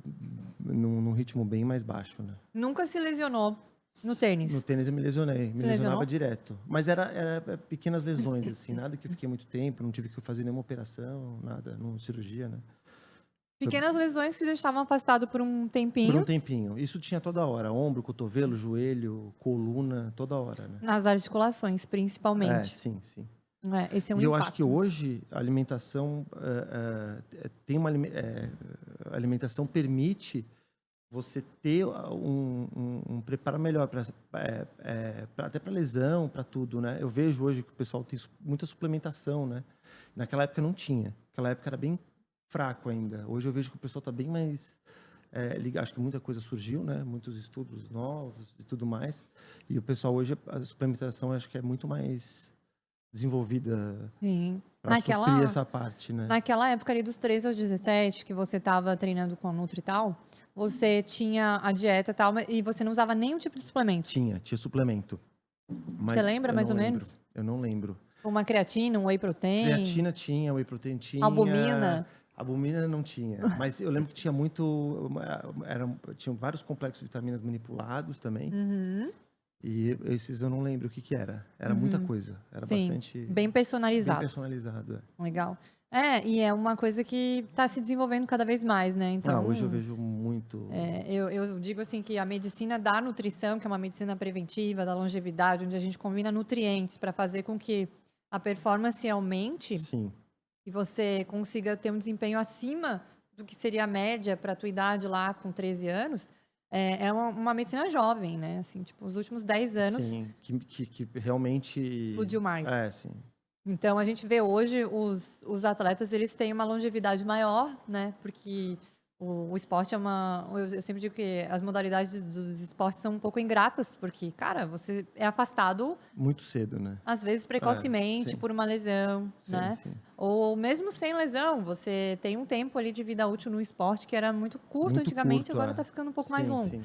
num ritmo bem mais baixo, né? Nunca se lesionou no tênis? No tênis eu me lesionei, me lesionava lesionou? direto. Mas era pequenas lesões, assim, nada que eu fiquei muito tempo, não tive que fazer nenhuma operação, nada, não cirurgia, né? Pequenas lesões que deixavam afastado por um Por um tempinho tempinho. Isso tinha toda hora, ombro, cotovelo, joelho, coluna, toda hora, né. nas articulações, É, principalmente. sim, sim. Esse é um E eu acho que impacto. hoje a alimentação, tem uma a alimentação permite você ter um preparo melhor para até para lesão, para tudo, né. Eu vejo hoje que o pessoal tem muita suplementação, né. Naquela época não tinha, naquela época era bem fraco ainda. Hoje eu vejo que o pessoal está bem mais, acho que muita coisa surgiu, né, muitos estudos novos e tudo mais, e o pessoal hoje, a suplementação eu acho que é muito mais desenvolvida Sim. para suprir Naquela essa parte, né. naquela época ali dos 13 aos 17, que você estava treinando com a Nutrital, você tinha a dieta e tal, e você não usava nenhum tipo de suplemento. Tinha suplemento, Você mas lembra eu mais não ou lembro, menos? eu não lembro. Uma creatina, um whey protein, Creatina tinha, whey protein tinha, albumina. albumina não tinha, mas eu lembro que tinha muito, tinham vários complexos de vitaminas manipulados também, Uhum, e esses eu não lembro o que que era. Era muita uhum. coisa, era Sim, bastante bem bem personalizado. personalizado, é. Legal. E é uma coisa que está se desenvolvendo cada vez mais, né? Hoje eu Então, vejo muito. eu digo assim que a medicina da nutrição, que é uma medicina preventiva, da longevidade, onde a gente combina nutrientes para fazer com que a performance aumente Sim, e você consiga ter um desempenho acima do que seria a média para a tua idade lá com 13 anos, é uma medicina jovem, né? Assim, tipo, os últimos 10 anos sim, que realmente explodiu mais. sim. Então, a gente vê hoje os atletas, eles têm uma longevidade maior, né? Porque o esporte é uma... Eu sempre digo que as modalidades dos esportes são um pouco ingratas, porque, cara, você é afastado, Muito cedo, né. às vezes, precocemente, Sim, por uma lesão, sim, né? sim. Ou mesmo sem lesão, você tem um tempo ali de vida útil no esporte que era muito curto Muito antigamente, curto, agora tá ficando um pouco mais Sim, longo. sim.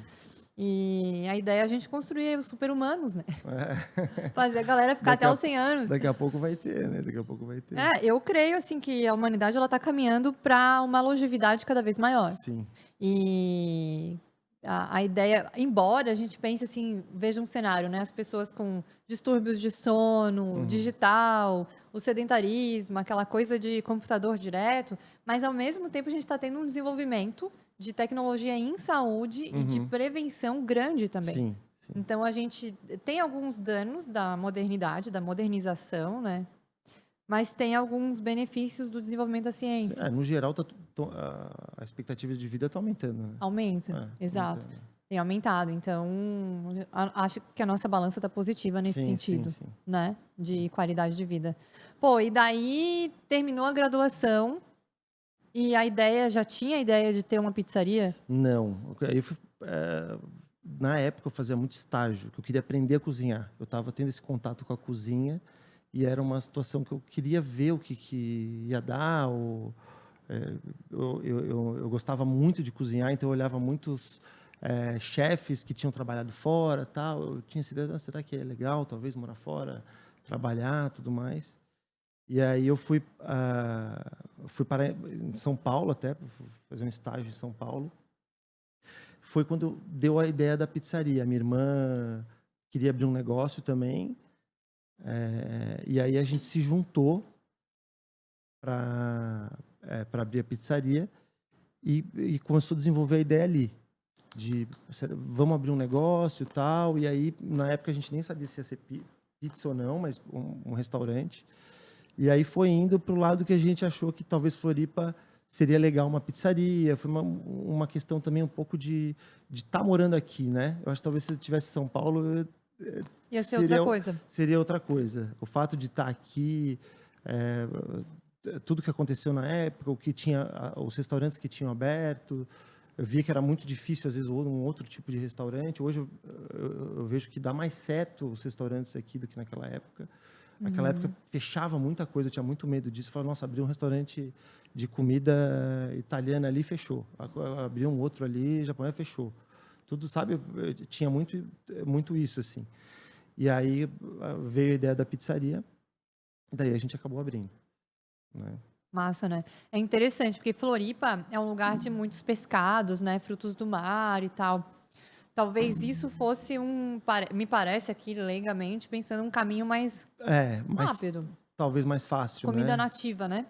E a ideia é a gente construir os super-humanos, né? É. Fazer a galera ficar Daqui até a os 100 anos. daqui a pouco vai ter, né, daqui a pouco vai ter. Eu creio assim que a humanidade ela está caminhando para uma longevidade cada vez maior. Sim. E a ideia, embora a gente pense assim, veja um cenário, né? As pessoas com distúrbios de sono, Uhum. digital, o sedentarismo, aquela coisa de computador direto, mas ao mesmo tempo a gente está tendo um desenvolvimento de tecnologia em saúde e de Uhum. prevenção grande também. Sim, sim. Então a gente tem alguns danos da modernidade, da modernização, né? Mas tem alguns benefícios do desenvolvimento da ciência. No geral tá a expectativa de vida tá aumentando, né. Aumenta, Tá exato. aumentando. Tem aumentado. Então, acho que a nossa balança está positiva nesse Sim, sim, sentido, sim. né? De qualidade de vida. Pô, e daí terminou a graduação e já tinha a ideia de ter uma pizzaria? Não, aí eu fui, na época eu fazia muito estágio, que eu queria aprender a cozinhar. Eu estava tendo esse contato com a cozinha e era uma situação que eu queria ver o que que ia dar, ou, eu gostava muito de cozinhar, então eu olhava muitos, chefes que tinham trabalhado fora, tal, eu tinha essa ideia: "Ah, será que é legal talvez morar fora, trabalhar, tudo mais?". E aí eu fui parar em São Paulo até, fui fazer um estágio em São Paulo. Foi quando deu a ideia da pizzaria. Minha irmã queria abrir um negócio também, e aí a gente se juntou para abrir a pizzaria e começou a desenvolver a ideia ali, de vamos abrir um negócio e tal. E aí, na época, a gente nem sabia se ia ser pizza ou não, mas um restaurante. E aí foi indo para o lado que a gente achou que talvez Floripa seria legal uma pizzaria. Foi uma questão também um pouco de estar morando aqui, né. Eu acho que talvez se eu estivesse em São Paulo, Ia ser outra coisa. seria outra coisa. O fato de estar aqui, eh, tudo que aconteceu na época, o que tinha, os restaurantes que tinham aberto, eu via que era muito difícil, às vezes, um outro tipo de restaurante. Hoje eu vejo que dá mais certo os restaurantes aqui do que naquela época. Naquela época Uhum. fechava muita coisa, eu tinha muito medo disso. Falava, nossa, abri um restaurante de comida italiana ali, fechou. Abri um outro ali, japonês, fechou. Tudo, sabe, tinha muito isso, assim. E aí veio a ideia da pizzaria, daí a gente acabou abrindo, né. Massa, né? É interessante, porque Floripa é um lugar de muitos pescados, né? Frutos do mar e tal. Talvez isso fosse me parece aqui, leigamente, pensando um caminho mais Mas rápido. talvez mais fácil, Comida né? nativa, né?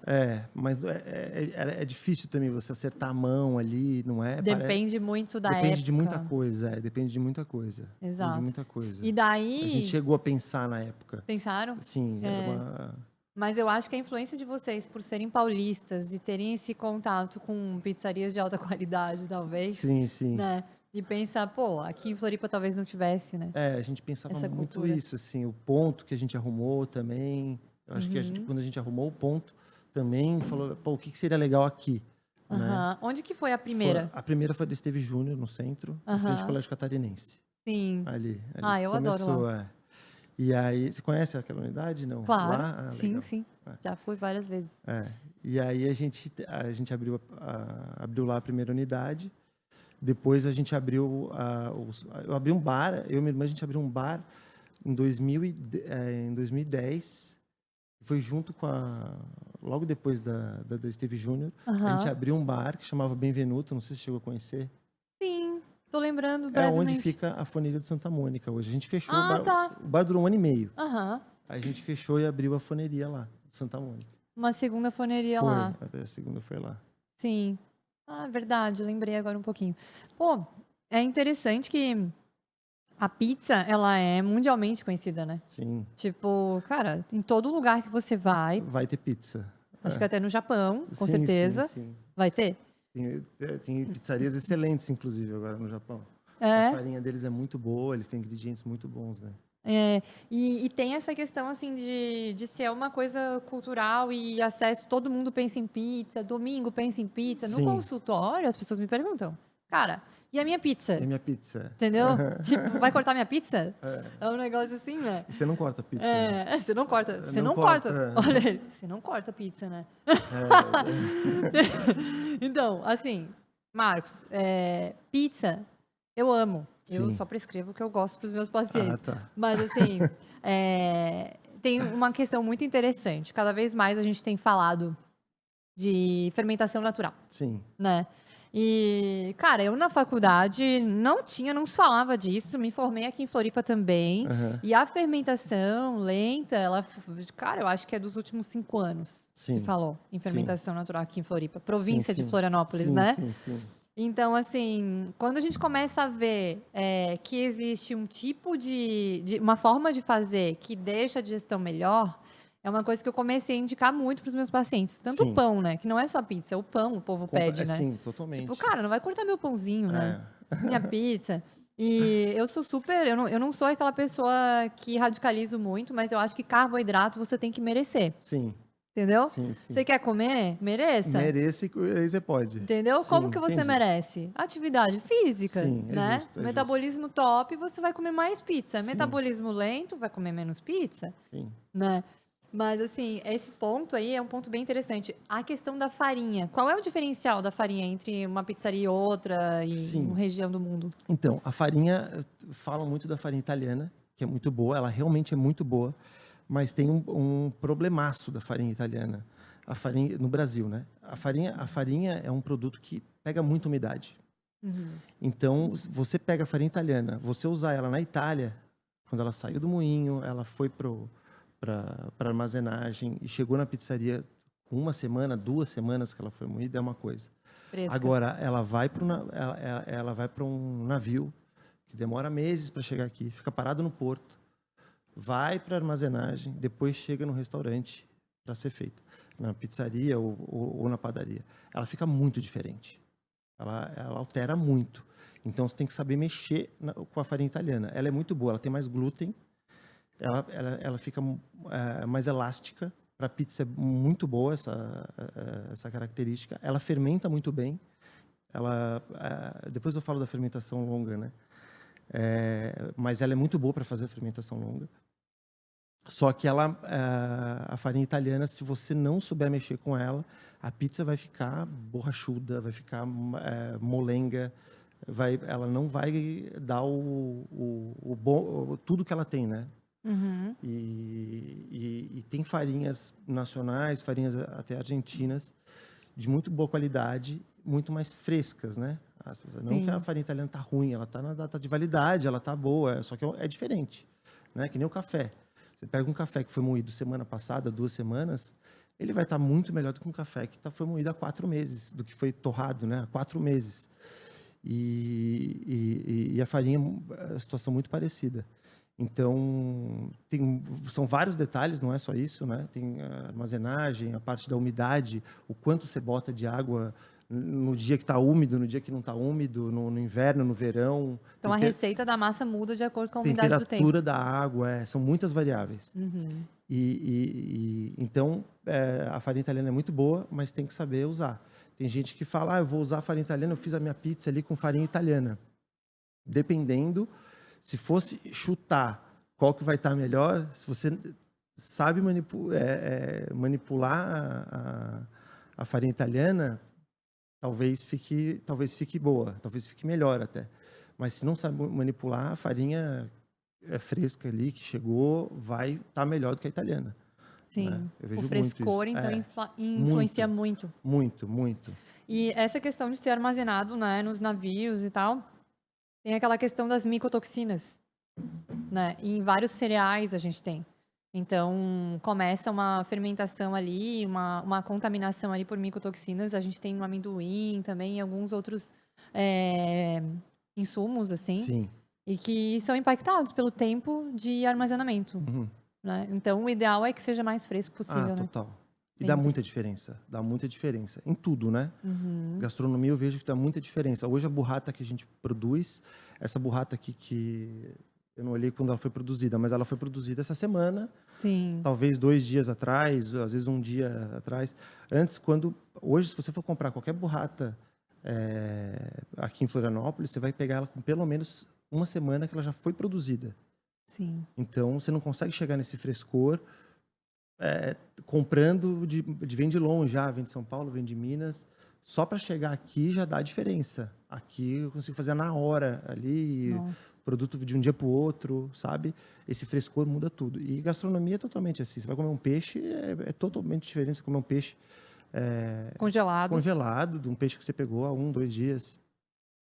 Mas é difícil também você acertar a mão ali, não é? Depende muito da Depende de muita época. coisa, depende de muita coisa. Depende de Exato. muita coisa. E A gente daí, chegou a pensar na época. pensaram? Sim, era É, uma... mas eu acho que a influência de vocês por serem paulistas e terem esse contato com pizzarias de alta qualidade, talvez, Sim, sim. né? E pensar, pô, aqui em Floripa talvez não tivesse, né? A gente pensava Essa muito cultura. isso, assim, o ponto que a gente arrumou também. Eu acho que Uhum. quando a gente arrumou o ponto, também falou, pô, o que seria legal aqui, né? Aham. Onde que foi a primeira? A primeira foi do Esteve Júnior, no centro, em frente ao Aham. Colégio Catarinense. Sim. Ali Ah, que eu adoro começou, lá. E aí, você conhece aquela unidade, não? Claro. Lá? Ah, Sim, legal. sim. Já fui várias vezes. E aí a gente abriu, abriu lá a primeira unidade. Depois a gente abriu, eu abri um bar, eu e minha irmã, a gente abriu um bar em 2010. Foi junto com logo depois da Steve Júnior. A gente Aham. abriu um bar que chamava Benvenuto, não sei se você chegou a conhecer. Sim. Tô lembrando É onde brevemente. fica a Funilha de Santa Mônica hoje. A gente fechou, Ah, tá. o bar durou 1 ano e meio. Aham. Aí a gente fechou e abriu a foneria lá, de Santa Mônica. Uma segunda foneria Foi, lá. até a segunda foi lá. Sim. Ah, verdade, lembrei agora um pouquinho. Pô, é interessante que a pizza, ela é mundialmente conhecida, né? Sim, Tipo, cara, em todo lugar que você vai, vai ter pizza. acho que até no Japão, com Sim, sim, certeza, sim. vai ter. Tem pizzarias excelentes, inclusive, agora no Japão. A É, farinha deles é muito boa, eles têm ingredientes muito bons, né? e tem essa questão, assim, de ser uma coisa cultural e acesso, todo mundo pensa em pizza, domingo pensa em pizza. No Sim. consultório, as pessoas me perguntam, cara, e a minha E pizza? a minha pizza? Entendeu? Tipo, vai cortar minha pizza? É. É um negócio assim, né? E você não corta pizza, né? Você não corta. Você Não não corta, corta. Olha ele. Você não corta pizza, né? Então, assim, Marcos, pizza, eu amo. Eu Sim. só prescrevo o que eu gosto para os meus Ah, pacientes. tá. Mas, assim, tem uma questão muito interessante. Cada vez mais a gente tem falado de fermentação natural, Sim. né? E, cara, eu na faculdade não se falava disso, me formei aqui em Floripa também. Aham. E a fermentação lenta, cara, eu acho que é dos últimos 5 anos, se Sim. falou em Sim. fermentação natural aqui em Floripa, província Sim, de sim. Florianópolis, Sim, né? sim, sim. Então, assim, quando a gente começa a ver que existe um tipo uma forma de fazer que deixa a digestão melhor, é uma coisa que eu comecei a indicar muito para os meus pacientes. Tanto o Sim. pão, né? Que não é só pizza, é o pão o povo pede, né? Sim, Tipo, totalmente. cara, não vai cortar meu pãozinho, né? É. Minha pizza. E eu sou super. Eu não sou aquela pessoa que radicalizo muito, mas eu acho que carboidrato você tem que merecer. Sim, Entendeu? sim, sim. Você quer comer? Mereça. Merece, aí você pode. Entendeu? Sim, Como que você entendi. merece? Atividade física, Sim, é né? justo, é Metabolismo top, você vai comer mais pizza. Sim. Metabolismo lento, vai comer menos pizza, Sim. né? Mas, assim, esse ponto aí é um ponto bem interessante. A questão da farinha. Qual é o diferencial da farinha entre uma pizzaria e outra e Sim. uma região do mundo? Então, a farinha, falam muito da farinha italiana, que é muito boa, ela realmente é muito boa, mas tem um problemaço da farinha italiana. A farinha, no Brasil, né? A farinha é um produto que pega muita umidade. Uhum. Então, se você pega a farinha italiana, você usar ela na Itália, quando ela saiu do moinho, ela foi para armazenagem e chegou na pizzaria com 1 semana, 2 semanas que ela foi moída, é uma coisa. Fresca. Agora, ela vai para um navio que demora meses para chegar aqui, fica parado no porto, vai para armazenagem, depois chega no restaurante para ser feita, na pizzaria ou na padaria. Ela fica muito diferente. Ela altera muito. Então, você tem que saber mexer com a farinha italiana. Ela é muito boa, ela tem mais glúten, ela fica mais elástica. Para pizza é muito boa essa característica. Ela fermenta muito bem. Depois eu falo da fermentação longa, né? Mas ela é muito boa para fazer a fermentação longa. Só que a farinha italiana, se você não souber mexer com ela, a pizza vai ficar borrachuda, vai ficar molenga, ela não vai dar tudo que ela tem, né? Uhum. E tem farinhas nacionais, farinhas até argentinas, de muito boa qualidade, muito mais frescas, né? Não que a farinha italiana tá ruim, ela tá na data de validade, ela tá boa, só que é diferente, né? Que nem o café. Você pega um café que foi moído semana passada, 2 semanas, ele vai estar muito melhor do que um café que foi moído há 4 meses, do que foi torrado, né, há 4 meses. E a farinha é uma situação muito parecida. Então, são vários detalhes, não é só isso, né? Tem a armazenagem, a parte da umidade, o quanto você bota de água no dia que está úmido, no dia que não está úmido, no inverno, no verão. Então, a receita da massa muda de acordo com a umidade do tempo. Temperatura da água, são muitas variáveis. Uhum. Então, a farinha italiana é muito boa, mas tem que saber usar. Tem gente que fala, eu vou usar farinha italiana, eu fiz a minha pizza ali com farinha italiana. Dependendo, se fosse chutar qual que vai estar melhor, se você sabe manipular a farinha italiana, talvez fique boa, talvez fique melhor até. Mas se não sabe manipular, a farinha fresca ali, que chegou, vai estar melhor do que a italiana. Sim, né? Eu vejo o frescor, muito então, influencia muito. Muito, muito. E essa questão de ser armazenado, né, nos navios e tal, tem aquela questão das micotoxinas, né? E em vários cereais a gente tem. Então, começa uma fermentação ali, uma contaminação ali por micotoxinas. A gente tem no amendoim também, e alguns outros insumos, assim. Sim. E que são impactados pelo tempo de armazenamento. Uhum. Né? Então, o ideal é que seja mais fresco possível, né? Total. E dá muita diferença. Dá muita diferença. Em tudo, né? Uhum. Gastronomia eu vejo que dá muita diferença. Hoje a burrata que a gente produz, essa burrata aqui que eu não olhei quando ela foi produzida, mas ela foi produzida essa semana. Sim. Talvez 2 dias atrás, às vezes 1 dia atrás. Hoje, se você for comprar qualquer burrata aqui em Florianópolis, você vai pegar ela com pelo menos 1 semana que ela já foi produzida. Sim. Então, você não consegue chegar nesse frescor comprando vem de longe já, vem de São Paulo, vem de Minas. Só para chegar aqui já dá diferença. Aqui eu consigo fazer na hora ali, produto de um dia para o outro, sabe? Esse frescor muda tudo. E gastronomia é totalmente assim. Você vai comer um peixe, é totalmente diferente. Você comer um peixe congelado, de um peixe que você pegou há 1, 2 dias.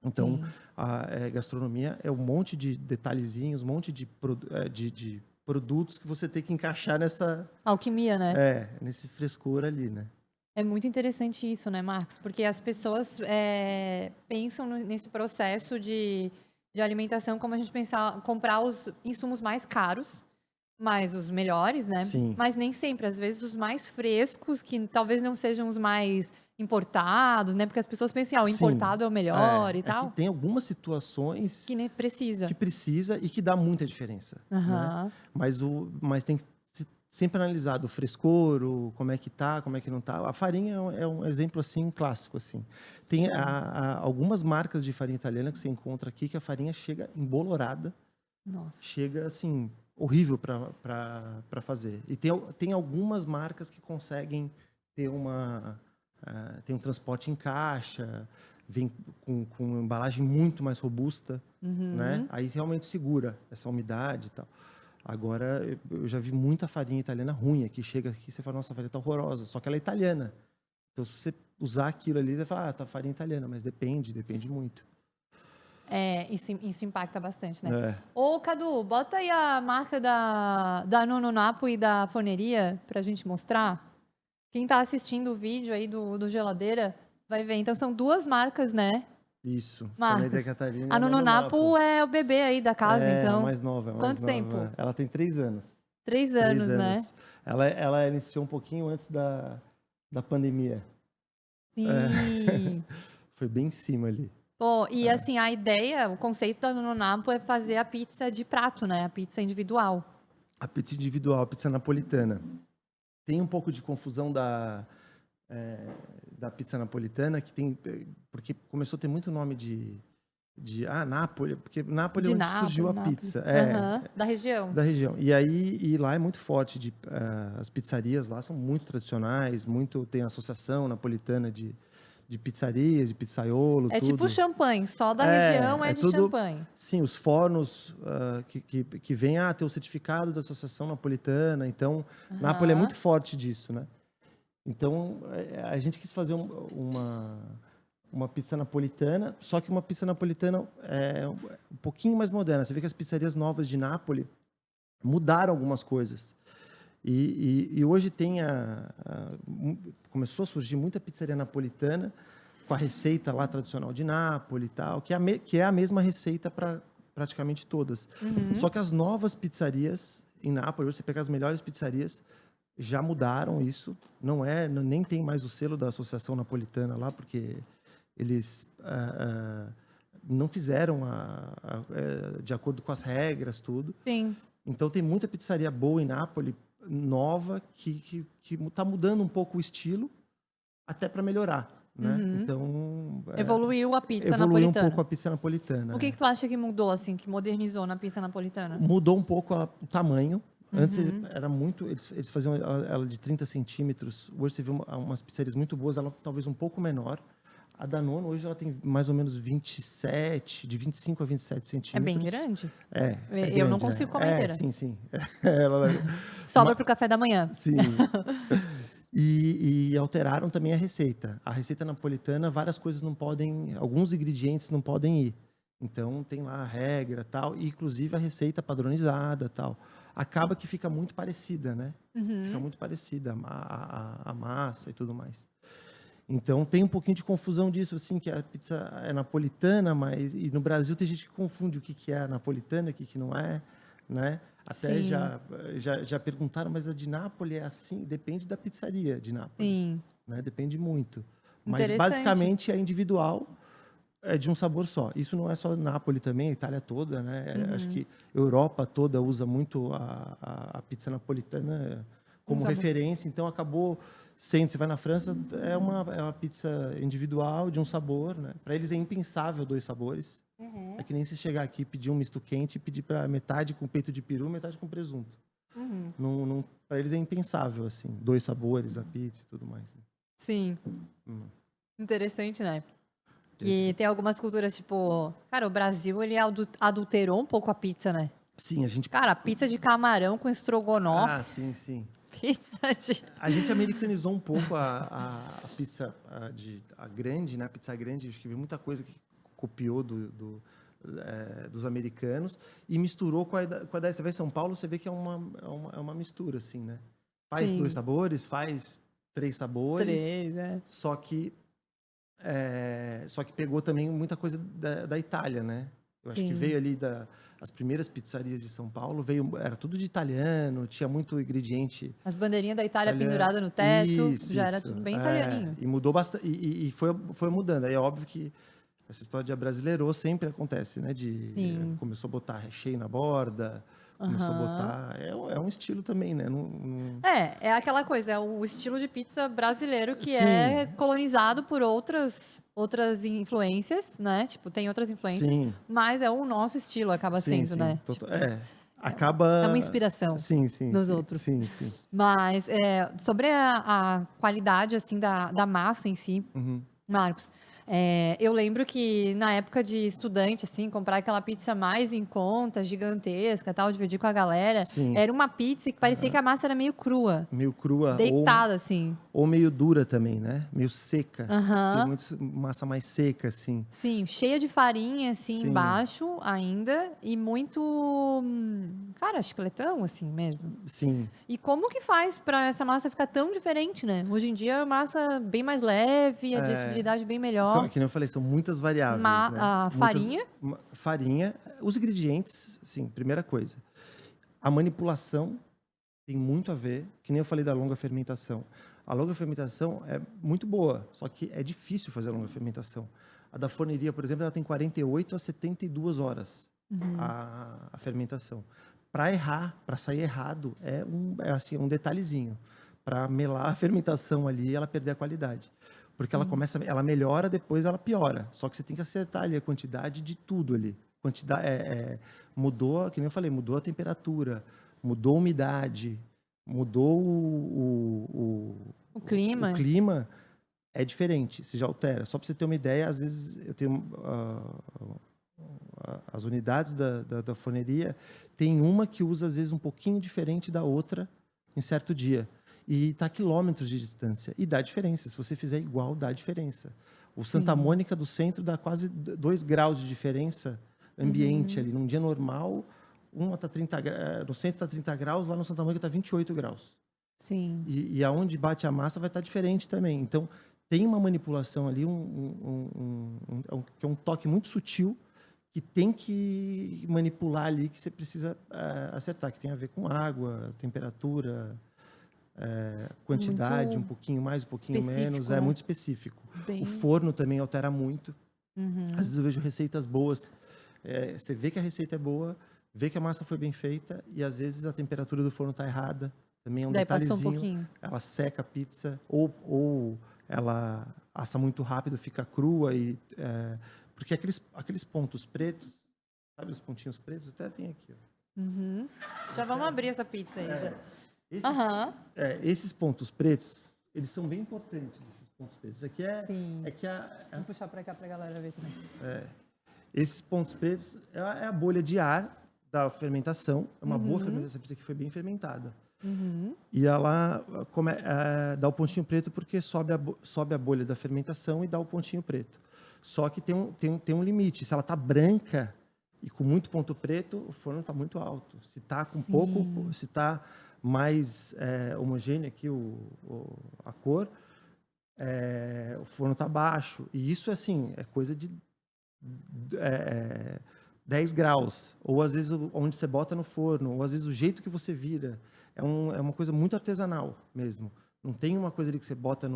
Então, a gastronomia é um monte de detalhezinhos, um monte de produtos que você tem que encaixar nessa... alquimia, né? Nesse frescor ali, né? É muito interessante isso, né, Marcos? Porque as pessoas pensam nesse processo de alimentação como a gente pensar, comprar os insumos mais caros, mas os melhores, né? Sim. Mas nem sempre. Às vezes os mais frescos, que talvez não sejam os mais importados, né? Porque as pessoas pensam, o importado é o melhor e tal. Que tem algumas situações... que nem precisa. Que precisa e que dá muita diferença. Né? Mas tem que sempre analisar o frescor, como é que tá, como é que não tá. A farinha é um exemplo assim clássico assim. Tem algumas marcas de farinha italiana que você encontra aqui que a farinha chega embolorada. Nossa. Chega assim horrível para fazer. E tem algumas marcas que conseguem ter tem um transporte em caixa, vem com uma embalagem muito mais robusta, né? Aí realmente segura essa umidade e tal. Agora, eu já vi muita farinha italiana ruim aqui. Chega aqui e você fala, nossa, a farinha tá horrorosa. Só que ela é italiana. Então, se você usar aquilo ali, você vai falar, tá farinha italiana. Mas depende muito. Isso impacta bastante, né? Ô, Cadu, bota aí a marca da Nononapo e da Forneria pra gente mostrar. Quem tá assistindo o vídeo aí do Geladeira vai ver. Então, são 2 marcas, né? Isso. Marcos. Catarina A Nononapo é o bebê aí da casa, então. É a mais nova. Quanto tempo? Ela tem 3 anos. 3 anos, né? Ela iniciou um pouquinho antes da pandemia. Sim. Foi bem em cima ali. Pô, e assim, a ideia, o conceito da Nononapo é fazer a pizza de prato, né? A pizza individual. A pizza individual, a pizza napolitana. Tem um pouco de confusão da pizza napolitana, porque começou a ter muito nome de Nápoles, porque Nápoles é onde surgiu a pizza. Da região. Da região. E lá é muito forte. As pizzarias lá são muito tradicionais, tem associação napolitana de pizzarias, de pizzaiolo, tudo. Tipo champanhe, só da região é de tudo, champanhe. Sim, os fornos que vêm ter o certificado da Associação Napolitana. Então, Nápoles é muito forte disso, né? Então, a gente quis fazer uma pizza napolitana, só que uma pizza napolitana um pouquinho mais moderna. Você vê que as pizzarias novas de Nápoles, mudaram algumas coisas. E hoje começou a surgir muita pizzaria napolitana com a receita lá tradicional de Nápoles e tal, que é a mesma receita para praticamente todas. Só que as novas pizzarias em Nápoles, você pega as melhores pizzarias, já mudaram isso. Nem tem mais o selo da Associação Napolitana lá, porque eles não fizeram de acordo com as regras, tudo. Sim. Então tem muita pizzaria boa em Nápoles, nova, que está mudando um pouco o estilo, até para melhorar, né? Então Evoluiu a pizza evoluiu napolitana. um pouco a pizza napolitana. O que tu acha que mudou, assim, que modernizou na pizza napolitana? Mudou um pouco o tamanho. Antes era muito. Eles faziam ela de 30 centímetros. Hoje você vê umas pizzarias muito boas, ela talvez um pouco menor. A Danone hoje ela tem mais ou menos 27, de 25 a 27 centímetros. É bem grande? É Eu não grande, consigo comer inteira. Sim. Ela, Sobra pro café da manhã. sim. E alteraram também a receita. A receita napolitana, várias coisas não podem, alguns ingredientes não podem ir. Então tem lá a regra, tal, e inclusive a receita padronizada, tal. Acaba que fica muito parecida, né? Fica muito parecida a massa e tudo mais. Então tem um pouquinho de confusão disso, assim, que a pizza é napolitana, mas e no Brasil tem gente que confunde o que é napolitana e o que não é, né? Até Sim. já perguntaram, mas a de Nápoles é assim? Depende da pizzaria de Nápoles, Sim. né? Depende muito. Mas Interessante. basicamente é individual, é de um sabor só. Isso não é só Nápoles também, a Itália toda, né? Acho que a Europa toda usa muito a pizza napolitana como sabor. referência, então acabou sendo, você vai na França, é uma pizza individual de um sabor, né? Para eles é impensável 2 sabores. É que nem se chegar aqui e pedir um misto quente e pedir para metade com peito de peru, metade com presunto. Para eles é impensável, assim, 2 sabores, a pizza e tudo mais. Né? Sim. Interessante, né? E tem algumas culturas, tipo... Cara, o Brasil, ele adulterou um pouco a pizza, né? Sim, a gente... Cara, pizza de camarão com estrogonofe. Ah, sim. Pizza de... A gente americanizou um pouco a pizza a grande, né? A pizza grande, acho que veio muita coisa que copiou dos americanos e misturou com a da... Você vai em São Paulo, você vê que é uma mistura, assim, né? Faz Sim. 2 sabores, faz 3 sabores. 3, né? Só que pegou também muita coisa da Itália, né? Eu acho que veio ali as primeiras pizzarias de São Paulo, era tudo de italiano, tinha muito ingrediente. As bandeirinhas da Itália italiano. penduradas no teto, Isso, já era tudo bem italianinho. E mudou bastante, e foi mudando. Aí é óbvio que essa história de abrasileirou sempre acontece, né? Começou a botar recheio na borda, começou a botar... É um estilo também, né? É aquela coisa, é o estilo de pizza brasileiro que Sim. é colonizado por outras influências, né? Tipo, tem outras influências, Sim. mas é o nosso estilo, acaba sendo, né? Tipo, acaba... é uma inspiração nos outros. Sim. Mas sobre a qualidade, assim, da massa em si, Marcos, eu lembro que na época de estudante, assim, comprar aquela pizza mais em conta, gigantesca, tal, dividir com a galera, Sim. era uma pizza que parecia que a massa era meio crua. Meio crua. Deitada, assim. Ou meio dura também, né? Meio seca. Aham. Tem muito massa mais seca, assim. Sim, cheia de farinha, assim, Sim. embaixo ainda. E muito, cara, chicletão, assim, mesmo. Sim. E como que faz pra essa massa ficar tão diferente, né? Hoje em dia, a massa bem mais leve, a digestibilidade bem melhor. Que nem eu falei, são muitas variáveis, né? A farinha? Farinha. Os ingredientes, sim, primeira coisa. A manipulação tem muito a ver, que nem eu falei da longa fermentação. A longa fermentação é muito boa, só que é difícil fazer a longa fermentação. A da forneria, por exemplo, ela tem 48 a 72 horas a fermentação. Para errar, para sair errado, é um detalhezinho. Para melar a fermentação ali, ela perder a qualidade. Porque ela melhora, depois ela piora. Só que você tem que acertar ali a quantidade de tudo ali. Mudou, que nem eu falei, mudou a temperatura, mudou a umidade, mudou o clima. O clima é diferente, se já altera. Só para você ter uma ideia, às vezes eu tenho as unidades da forneria, tem uma que usa às vezes um pouquinho diferente da outra em certo dia. E está a quilômetros de distância. E dá diferença. Se você fizer igual, dá diferença. O Santa Mônica do centro dá quase 2 graus de diferença ambiente ali. Num dia normal, uma tá 30 no centro está 30 graus, lá no Santa Mônica está 28 graus. Sim. E aonde bate a massa vai estar diferente também. Então, tem uma manipulação ali, que é um toque muito sutil, que tem que manipular ali, que você precisa acertar, que tem a ver com água, temperatura, quantidade, Muito um pouquinho mais, um pouquinho específico, menos, né? é muito específico. Bem... O forno também altera muito. Uhum. Às vezes eu vejo receitas boas, você vê que a receita é boa, vê que a massa foi bem feita, e às vezes a temperatura do forno está errada, também é um Daí passou um detalhezinho. pouquinho. Ela seca a pizza, ou ela assa muito rápido, fica crua, porque aqueles pontos pretos, sabe os pontinhos pretos? Até tem aqui. Ó. Uhum. Já vamos abrir essa pizza aí. Já. Esses pontos pretos, eles são bem importantes, esses pontos pretos. Isso aqui Sim. Vou puxar para cá para a galera ver também. Esses pontos pretos é a bolha de ar da fermentação. É uma boa fermentação, essa pizza aqui foi bem fermentada. Uhum. E ela dá o pontinho preto porque sobe a bolha da fermentação e dá o pontinho preto. Só que tem um limite. Se ela está branca e com muito ponto preto, o forno está muito alto. Se está com pouco, se está mais homogêneo aqui a cor, o forno está baixo. E isso assim, é coisa de 10 graus. Ou às vezes onde você bota no forno, ou às vezes o jeito que você vira. É uma coisa muito artesanal mesmo. Não tem uma coisa ali que você bota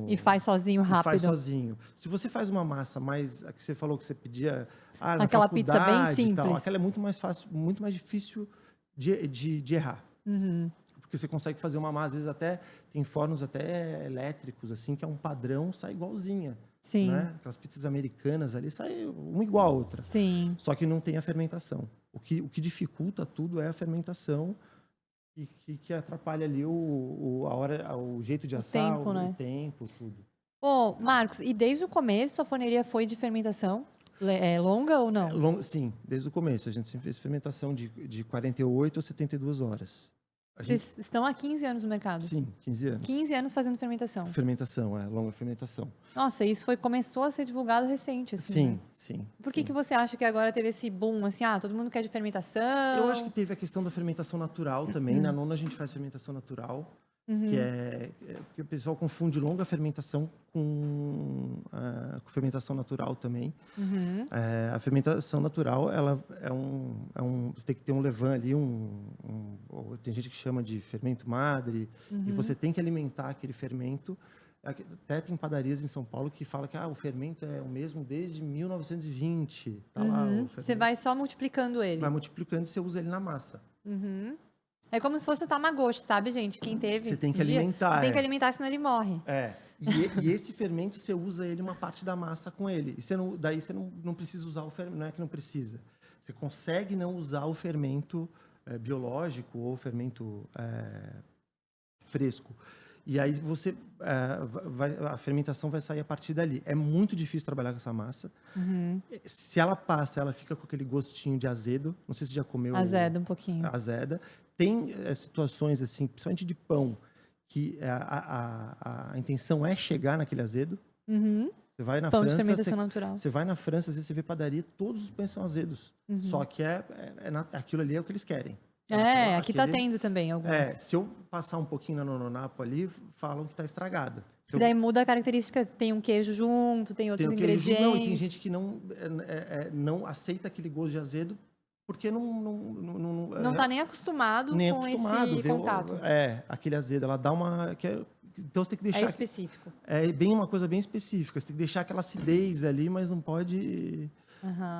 E faz sozinho rápido. Faz sozinho. Se você faz uma massa mais... A que você falou que você pedia... na aquela pizza bem simples. Tal, aquela é muito mais fácil, muito mais difícil de errar. Uhum. Porque você consegue fazer uma massa, às vezes até... Tem fornos até elétricos, assim, que é um padrão, sai igualzinha. Sim. Né? Aquelas pizzas americanas ali, sai uma igual a outra. Sim. Só que não tem a fermentação. O que dificulta tudo é a fermentação que atrapalha ali a hora, o jeito de assar, tempo, né? o tempo, tudo. Ô, Marcos, e desde o começo a forneria foi de fermentação? Longa ou não? Sim, desde o começo. A gente sempre fez fermentação de 48 a 72 horas. Vocês estão há 15 anos no mercado? Sim, 15 anos. 15 anos fazendo fermentação. Fermentação, longa fermentação. Nossa, isso começou a ser divulgado recente, assim, Sim, né? sim. Por que você acha que agora teve esse boom, assim, todo mundo quer de fermentação? Eu acho que teve a questão da fermentação natural também. Na nona a gente faz fermentação natural, que porque o pessoal confunde longa fermentação com fermentação natural também. Uhum. A fermentação natural, ela você tem que ter um levain ali, tem gente que chama de fermento madre, e você tem que alimentar aquele fermento. Até tem padarias em São Paulo que falam que o fermento é o mesmo desde 1920. Tá lá o fermento. Você vai só multiplicando ele. Vai multiplicando e você usa ele na massa. Uhum. É como se fosse o Tamagotchi, sabe, gente? Quem teve. Você tem que alimentar. Você tem que alimentar, senão ele morre. E esse fermento, você usa ele uma parte da massa com ele. E daí você não precisa usar o fermento. Não é que não precisa. Você consegue não usar o fermento biológico ou o fermento fresco. E aí a fermentação vai sair a partir dali. É muito difícil trabalhar com essa massa. Uhum. Se ela passa, ela fica com aquele gostinho de azedo. Não sei se você já comeu. Azeda um pouquinho. Azeda. Tem situações, assim, principalmente de pão, que a intenção é chegar naquele azedo. Uhum. Você vai na pão França, de fermentação natural. Você vai na França, às vezes você vê padaria, todos os pães são azedos. Uhum. Só que aquilo ali é o que eles querem. Aqui tá tendo também alguns. Se eu passar um pouquinho na nononapo ali, falam que está estragada. Daí muda a característica, tem um queijo junto, tem outros ingredientes. Não, e tem gente que não aceita aquele gosto de azedo, porque não está nem acostumado com esse contato. Aquele azedo, ela dá uma... Então você tem que deixar... É específico. É uma coisa bem específica. Você tem que deixar aquela acidez ali, mas não pode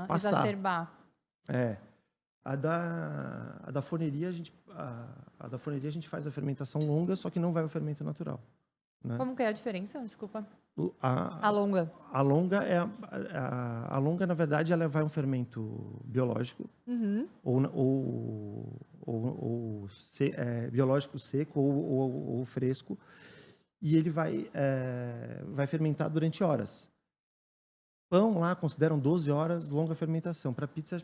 passar. Exacerbar. A da forneria, a da forneria a gente faz a fermentação longa, só que não vai o fermento natural. Né? Como que é a diferença? Desculpa. A longa. A longa, na verdade, ela vai um fermento biológico, biológico seco ou fresco, e ele vai fermentar durante horas. Pão lá consideram 12 horas longa fermentação. Para pizza,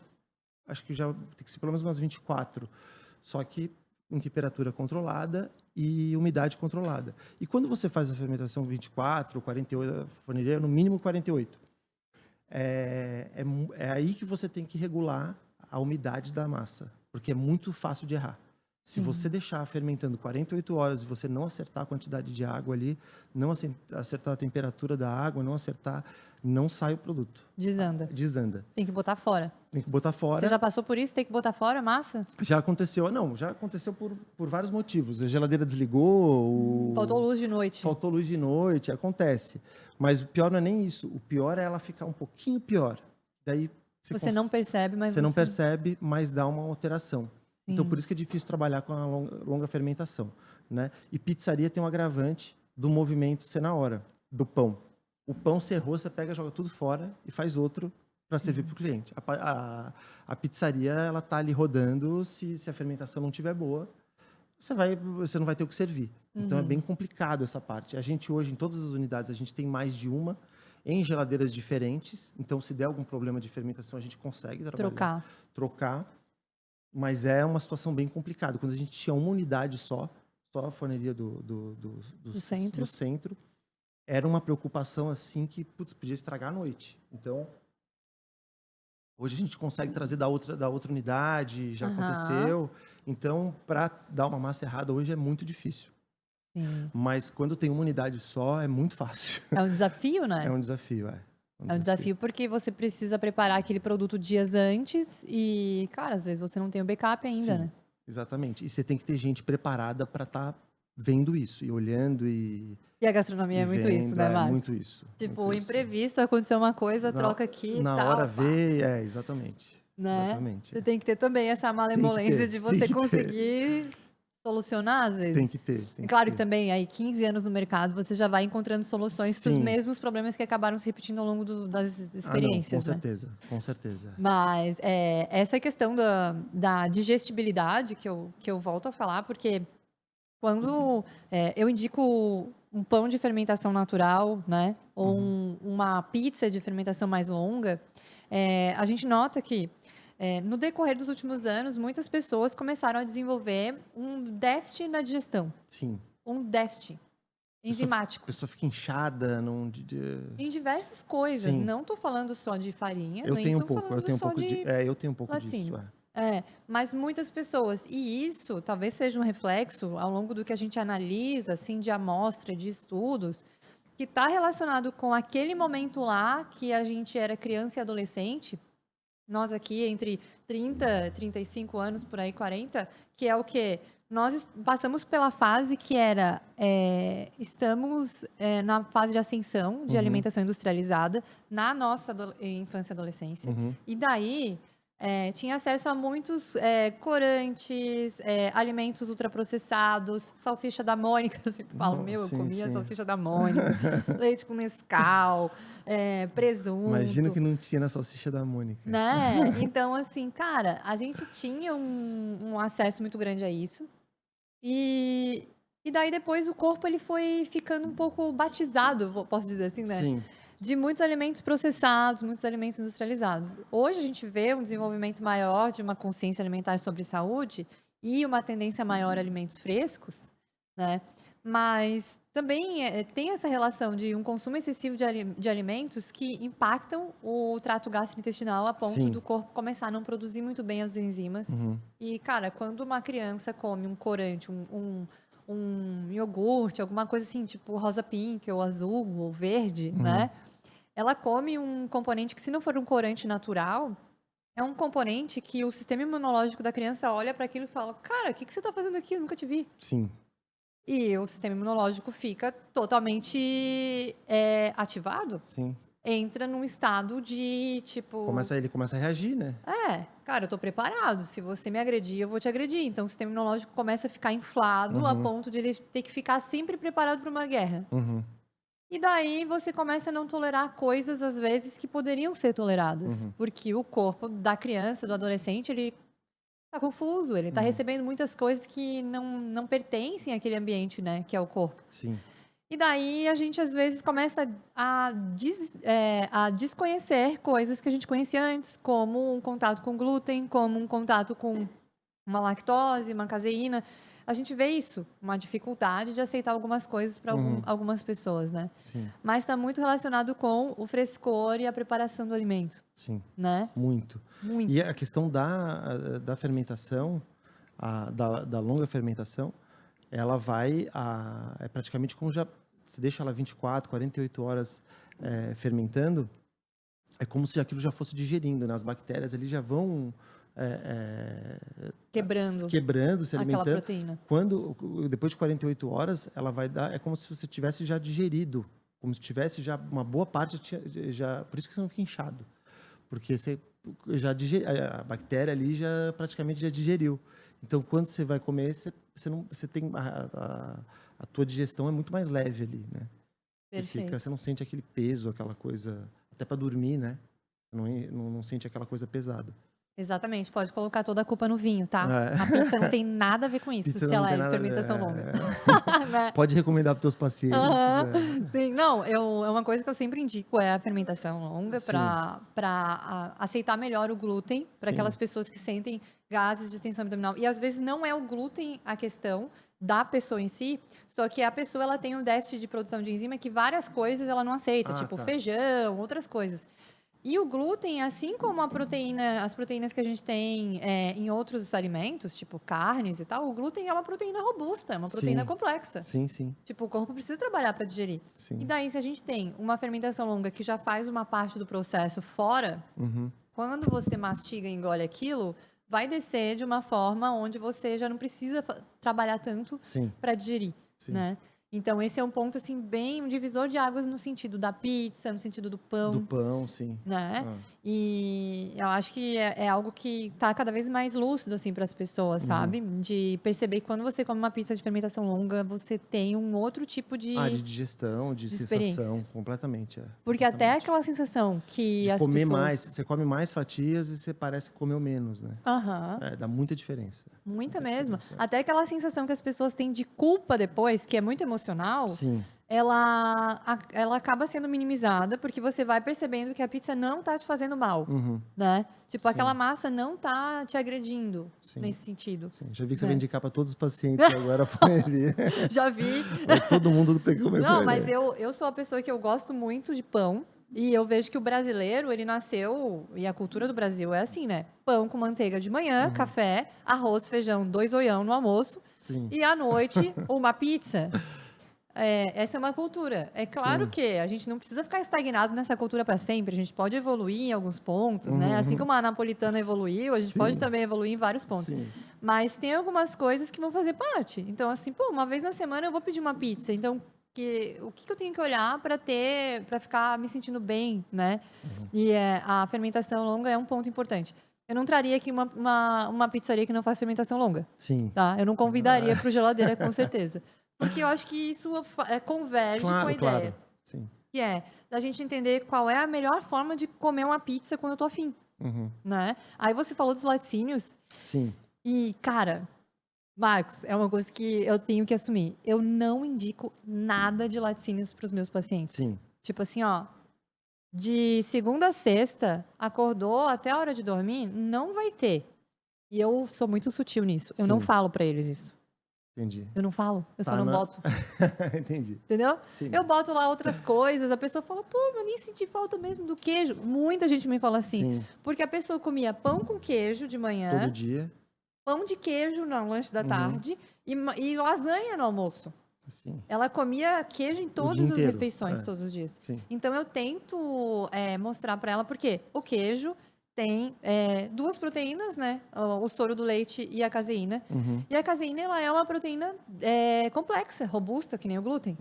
acho que já tem que ser pelo menos umas 24. Só que em temperatura controlada e umidade controlada. E quando você faz a fermentação 24, 48, a forneria no mínimo 48. É aí que você tem que regular a umidade da massa, porque é muito fácil de errar. Se você deixar fermentando 48 horas e você não acertar a quantidade de água ali, não acertar a temperatura da água, não sai o produto. Desanda. Desanda. Tem que botar fora. Tem que botar fora. Você já passou por isso? Tem que botar fora a massa? Já aconteceu. Não, já aconteceu por vários motivos. A geladeira desligou. Faltou luz de noite. Faltou luz de noite, acontece. Mas o pior não é nem isso. O pior é ela ficar um pouquinho pior. Daí você não percebe, mas você não percebe, mas dá uma alteração. Sim. Então, por isso que é difícil trabalhar com a longa fermentação, né? E pizzaria tem um agravante do movimento ser na hora, do pão. O pão serrou, você pega, joga tudo fora e faz outro para servir para o cliente. A pizzaria, ela tá ali rodando, se a fermentação não estiver boa, você não vai ter o que servir. Então, é bem complicado essa parte. A gente hoje, em todas as unidades, a gente tem mais de uma em geladeiras diferentes. Então, se der algum problema de fermentação, a gente consegue trocar. Mas é uma situação bem complicada. Quando a gente tinha uma unidade só a forneria do centro, era uma preocupação assim que podia estragar a noite. Então, hoje a gente consegue trazer da outra unidade, já aconteceu. Então, para dar uma massa errada hoje é muito difícil. Sim. Mas quando tem uma unidade só, é muito fácil. É um desafio, né? É um desafio, É um desafio porque você precisa preparar aquele produto dias antes e, cara, às vezes você não tem o backup ainda, né? Exatamente. E você tem que ter gente preparada para estar vendo isso e olhando e a gastronomia é muito isso, né, Marcos? É muito isso. Tipo, muito imprevisto, aconteceu uma coisa, troca aqui e tal. Na hora vê, exatamente. Né? Exatamente. Você tem que ter também essa malemolência de você conseguir solucionar, às vezes. Tem que ter. Claro que também, aí 15 anos no mercado, você já vai encontrando soluções para os mesmos problemas que acabaram se repetindo ao longo das experiências, não, com certeza. Mas essa questão da digestibilidade que eu volto a falar, porque quando eu indico um pão de fermentação natural, né, ou uma pizza de fermentação mais longa, a gente nota que no decorrer dos últimos anos, muitas pessoas começaram a desenvolver um déficit na digestão. Sim. Um déficit enzimático. A pessoa fica inchada. Em diversas coisas. Sim. Não estou falando só de farinha, eu nem tenho um estou pouco, falando eu tenho um só pouco de eu tenho um pouco laticínio. disso. Mas muitas pessoas. E isso talvez seja um reflexo, ao longo do que a gente analisa, assim, de amostra, de estudos, que está relacionado com aquele momento lá que a gente era criança e adolescente. Nós aqui, entre 30, 35 anos, por aí, 40, que é o quê? Nós passamos pela fase que era... estamos na fase de ascensão de alimentação industrializada na nossa infância e adolescência. E daí... tinha acesso a muitos corantes, alimentos ultraprocessados, salsicha da Mônica, eu sempre falo, eu comia salsicha da Mônica, leite com Nescau, presunto. Imagino que não tinha na salsicha da Mônica. Né? Então, assim, cara, a gente tinha um acesso muito grande a isso. E daí depois o corpo ele foi ficando um pouco batizado, posso dizer assim, né? Sim. De muitos alimentos processados, muitos alimentos industrializados. Hoje a gente vê um desenvolvimento maior de uma consciência alimentar sobre saúde e uma tendência maior a alimentos frescos, né? Mas também tem essa relação de um consumo excessivo de alimentos que impactam o trato gastrointestinal a ponto do corpo começar a não produzir muito bem as enzimas. E, cara, quando uma criança come um corante, um iogurte, alguma coisa assim, tipo rosa pink, ou azul, ou verde, né? Ela come um componente que, se não for um corante natural, é um componente que o sistema imunológico da criança olha para aquilo e fala: cara, o que você está fazendo aqui? Eu nunca te vi. Sim. E o sistema imunológico fica totalmente ativado. Sim. Entra num estado de, tipo... Ele começa a reagir, né? Cara, eu tô preparado. Se você me agredir, eu vou te agredir. Então, o sistema imunológico começa a ficar inflado a ponto de ele ter que ficar sempre preparado para uma guerra. E daí você começa a não tolerar coisas, às vezes, que poderiam ser toleradas. Porque o corpo da criança, do adolescente, ele tá confuso. Ele tá recebendo muitas coisas que não pertencem àquele ambiente, né? Que é o corpo. Sim. E daí a gente, às vezes, começa a desconhecer coisas que a gente conhecia antes, como um contato com glúten, como um contato com uma lactose, uma caseína. a gente vê isso, uma dificuldade de aceitar algumas coisas para algumas pessoas, né? Sim, Mas está muito relacionado com o frescor e a preparação do alimento, sim, né? muito. Muito. E a questão da fermentação, da longa fermentação, ela vai, é praticamente como já se deixa ela 24, 48 horas fermentando, é como se aquilo já fosse digerindo, né? As bactérias ali já vão quebrando, se aquela alimentando. proteína. Depois de 48 horas, ela vai dar, é como se você tivesse já digerido, como se tivesse já uma boa parte, por isso que você não fica inchado, porque você já a bactéria ali já praticamente já digeriu. Então, quando você vai comer, você tem a tua digestão é muito mais leve ali, né? Perfeito. Você não sente aquele peso, aquela coisa, até para dormir, né? Não sente aquela coisa pesada. Exatamente, pode colocar toda a culpa no vinho, tá? É. A pizza não tem nada a ver com isso, Pizza se não ela tem é de nada a ver. fermentação longa. Né? Pode recomendar para os teus pacientes. Aham. Sim, não, é uma coisa que eu sempre indico é a fermentação longa Sim. para aceitar melhor o glúten, para Sim. aquelas pessoas que sentem gases de extensão abdominal. E às vezes não é o glúten a questão da pessoa em si, só que a pessoa ela tem um déficit de produção de enzima que várias coisas ela não aceita, tipo Tá. feijão, outras coisas. E o glúten, assim como as proteínas que a gente tem em outros alimentos, tipo carnes e tal, o glúten é uma proteína robusta, é uma proteína complexa. Sim, sim. Tipo, o corpo precisa trabalhar para digerir. Sim. E daí, se a gente tem uma fermentação longa que já faz uma parte do processo fora, quando você mastiga e engole aquilo, vai descer de uma forma onde você já não precisa trabalhar tanto para digerir, né? Então, esse é um ponto, assim, bem um divisor de águas no sentido da pizza, no sentido do pão. Do pão, sim. Né? E eu acho que é algo que está cada vez mais lúcido, assim, para as pessoas, sabe? De perceber que quando você come uma pizza de fermentação longa, você tem um outro tipo de... de digestão, de sensação, completamente. Porque até aquela sensação que de as comer pessoas... mais, você come mais fatias e você parece que comeu menos, né? Dá muita diferença. Muita mesmo. Até aquela sensação que as pessoas têm de culpa depois, que é muito emocional, ela acaba sendo minimizada, porque você vai percebendo que a pizza não tá te fazendo mal, né? Tipo, aquela massa não tá te agredindo nesse sentido. Sim. Já vi que você vai indicar para todos os pacientes agora ele. Já vi. Todo mundo tem que comer. Não, mas eu sou a pessoa que eu gosto muito de pão. E eu vejo que o brasileiro, ele nasceu, e a cultura do Brasil é assim, né? Pão com manteiga de manhã, café, arroz, feijão, 2 oião no almoço. E à noite, uma pizza. Essa é uma cultura. É claro que a gente não precisa ficar estagnado nessa cultura para sempre. A gente pode evoluir em alguns pontos, né? Assim como a napolitana evoluiu, a gente pode também evoluir em vários pontos. Mas tem algumas coisas que vão fazer parte. Então, assim, uma vez na semana eu vou pedir uma pizza. Então, o que eu tenho que olhar para ficar me sentindo bem, né? E a fermentação longa é um ponto importante. Eu não traria aqui uma pizzaria que não faz fermentação longa. Tá? Eu não convidaria para o Geladeira, com certeza. Porque eu acho que isso converge com a ideia. Que é da gente entender qual é a melhor forma de comer uma pizza quando eu tô afim. Né? Aí você falou dos laticínios. E, cara, Marcos, é uma coisa que eu tenho que assumir. Eu não indico nada de laticínios para os meus pacientes. Tipo assim, ó, de segunda a sexta, acordou até a hora de dormir, não vai ter. E eu sou muito sutil nisso. Eu não falo para eles isso. Entendi. Eu não falo, eu só não boto. Entendi. Entendeu? Eu boto lá outras coisas, a pessoa fala, pô, mas nem senti falta mesmo do queijo. Muita gente me fala assim. Porque a pessoa comia pão com queijo de manhã. Todo dia. Pão de queijo no lanche da tarde e lasanha no almoço. Ela comia queijo em todas as refeições, todos os dias. Então, eu tento mostrar para ela, porque o queijo tem duas proteínas, né? O soro do leite e a caseína. E a caseína, ela é uma proteína complexa, robusta, que nem o glúten.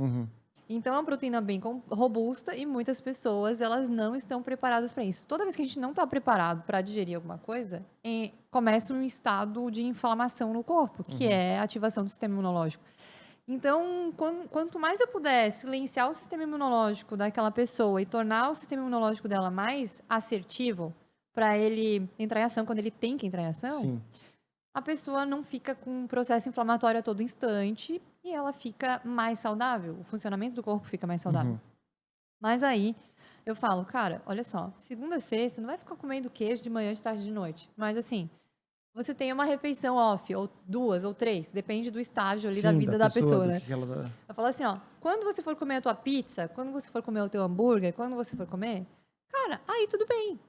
Então, é uma proteína bem robusta e muitas pessoas, elas não estão preparadas para isso. Toda vez que a gente não está preparado para digerir alguma coisa, começa um estado de inflamação no corpo, que é a ativação do sistema imunológico. Então, quanto mais eu puder silenciar o sistema imunológico daquela pessoa e tornar o sistema imunológico dela mais assertivo, para ele entrar em ação quando ele tem que entrar em ação, a pessoa não fica com um processo inflamatório a todo instante e ela fica mais saudável. O funcionamento do corpo fica mais saudável. Mas aí, eu falo, cara, olha só, segunda a sexta, não vai ficar comendo queijo de manhã, de tarde, de noite. Mas assim, você tem uma refeição off, ou 2 ou 3, depende do estágio ali da Sim, vida da pessoa, do né. que ela dá. Eu falo assim, ó, quando você for comer a tua pizza, quando você for comer o teu hambúrguer, quando você for comer, cara, aí tudo bem.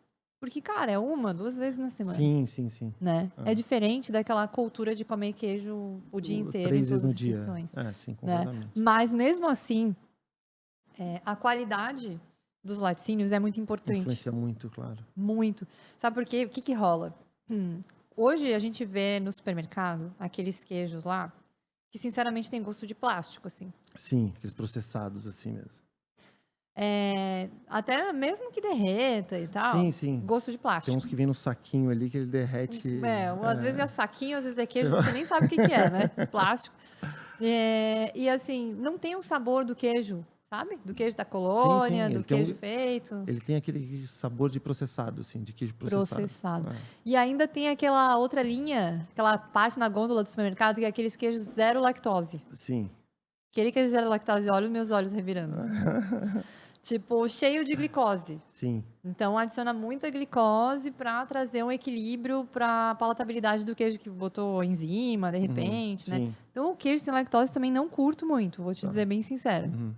Porque, cara, é 1, 2 vezes na semana, Sim, sim, sim. né. É É. diferente daquela cultura de comer queijo o dia inteiro em 3 vezes todas no as dia. refeições, É, sim, né. completamente. Mas mesmo assim, a qualidade dos laticínios é muito importante, Influencia muito, claro. muito. Sabe por quê? O que que rola? Hum, Hoje a gente vê no supermercado aqueles queijos lá, que sinceramente tem gosto de plástico, assim. Sim, aqueles processados assim mesmo. Até mesmo que derreta e Sim, tal, sim. gosto de Tem uns plástico. que vem no saquinho ali que ele derrete. Às vezes é saquinho, às vezes é Você queijo, vai- você nem sabe o que que é, né? Plástico. E assim, não tem o sabor do queijo, sabe? Do queijo da Sim, colônia, sim. do queijo feito, Ele tem aquele sabor de processado, assim, de queijo processado. processado. É. E ainda tem aquela outra linha, aquela parte na gôndola do supermercado, que é aqueles queijos zero lactose. Sim. Aquele queijo zero lactose, olha os meus olhos revirando. Tipo, cheio de glicose. Sim. Então, adiciona muita glicose para trazer um equilíbrio para a palatabilidade do queijo que botou enzima, de Uhum. repente, né? Sim. Então, o queijo sem lactose também não curto muito, vou te Tá. dizer bem sincera. Uhum.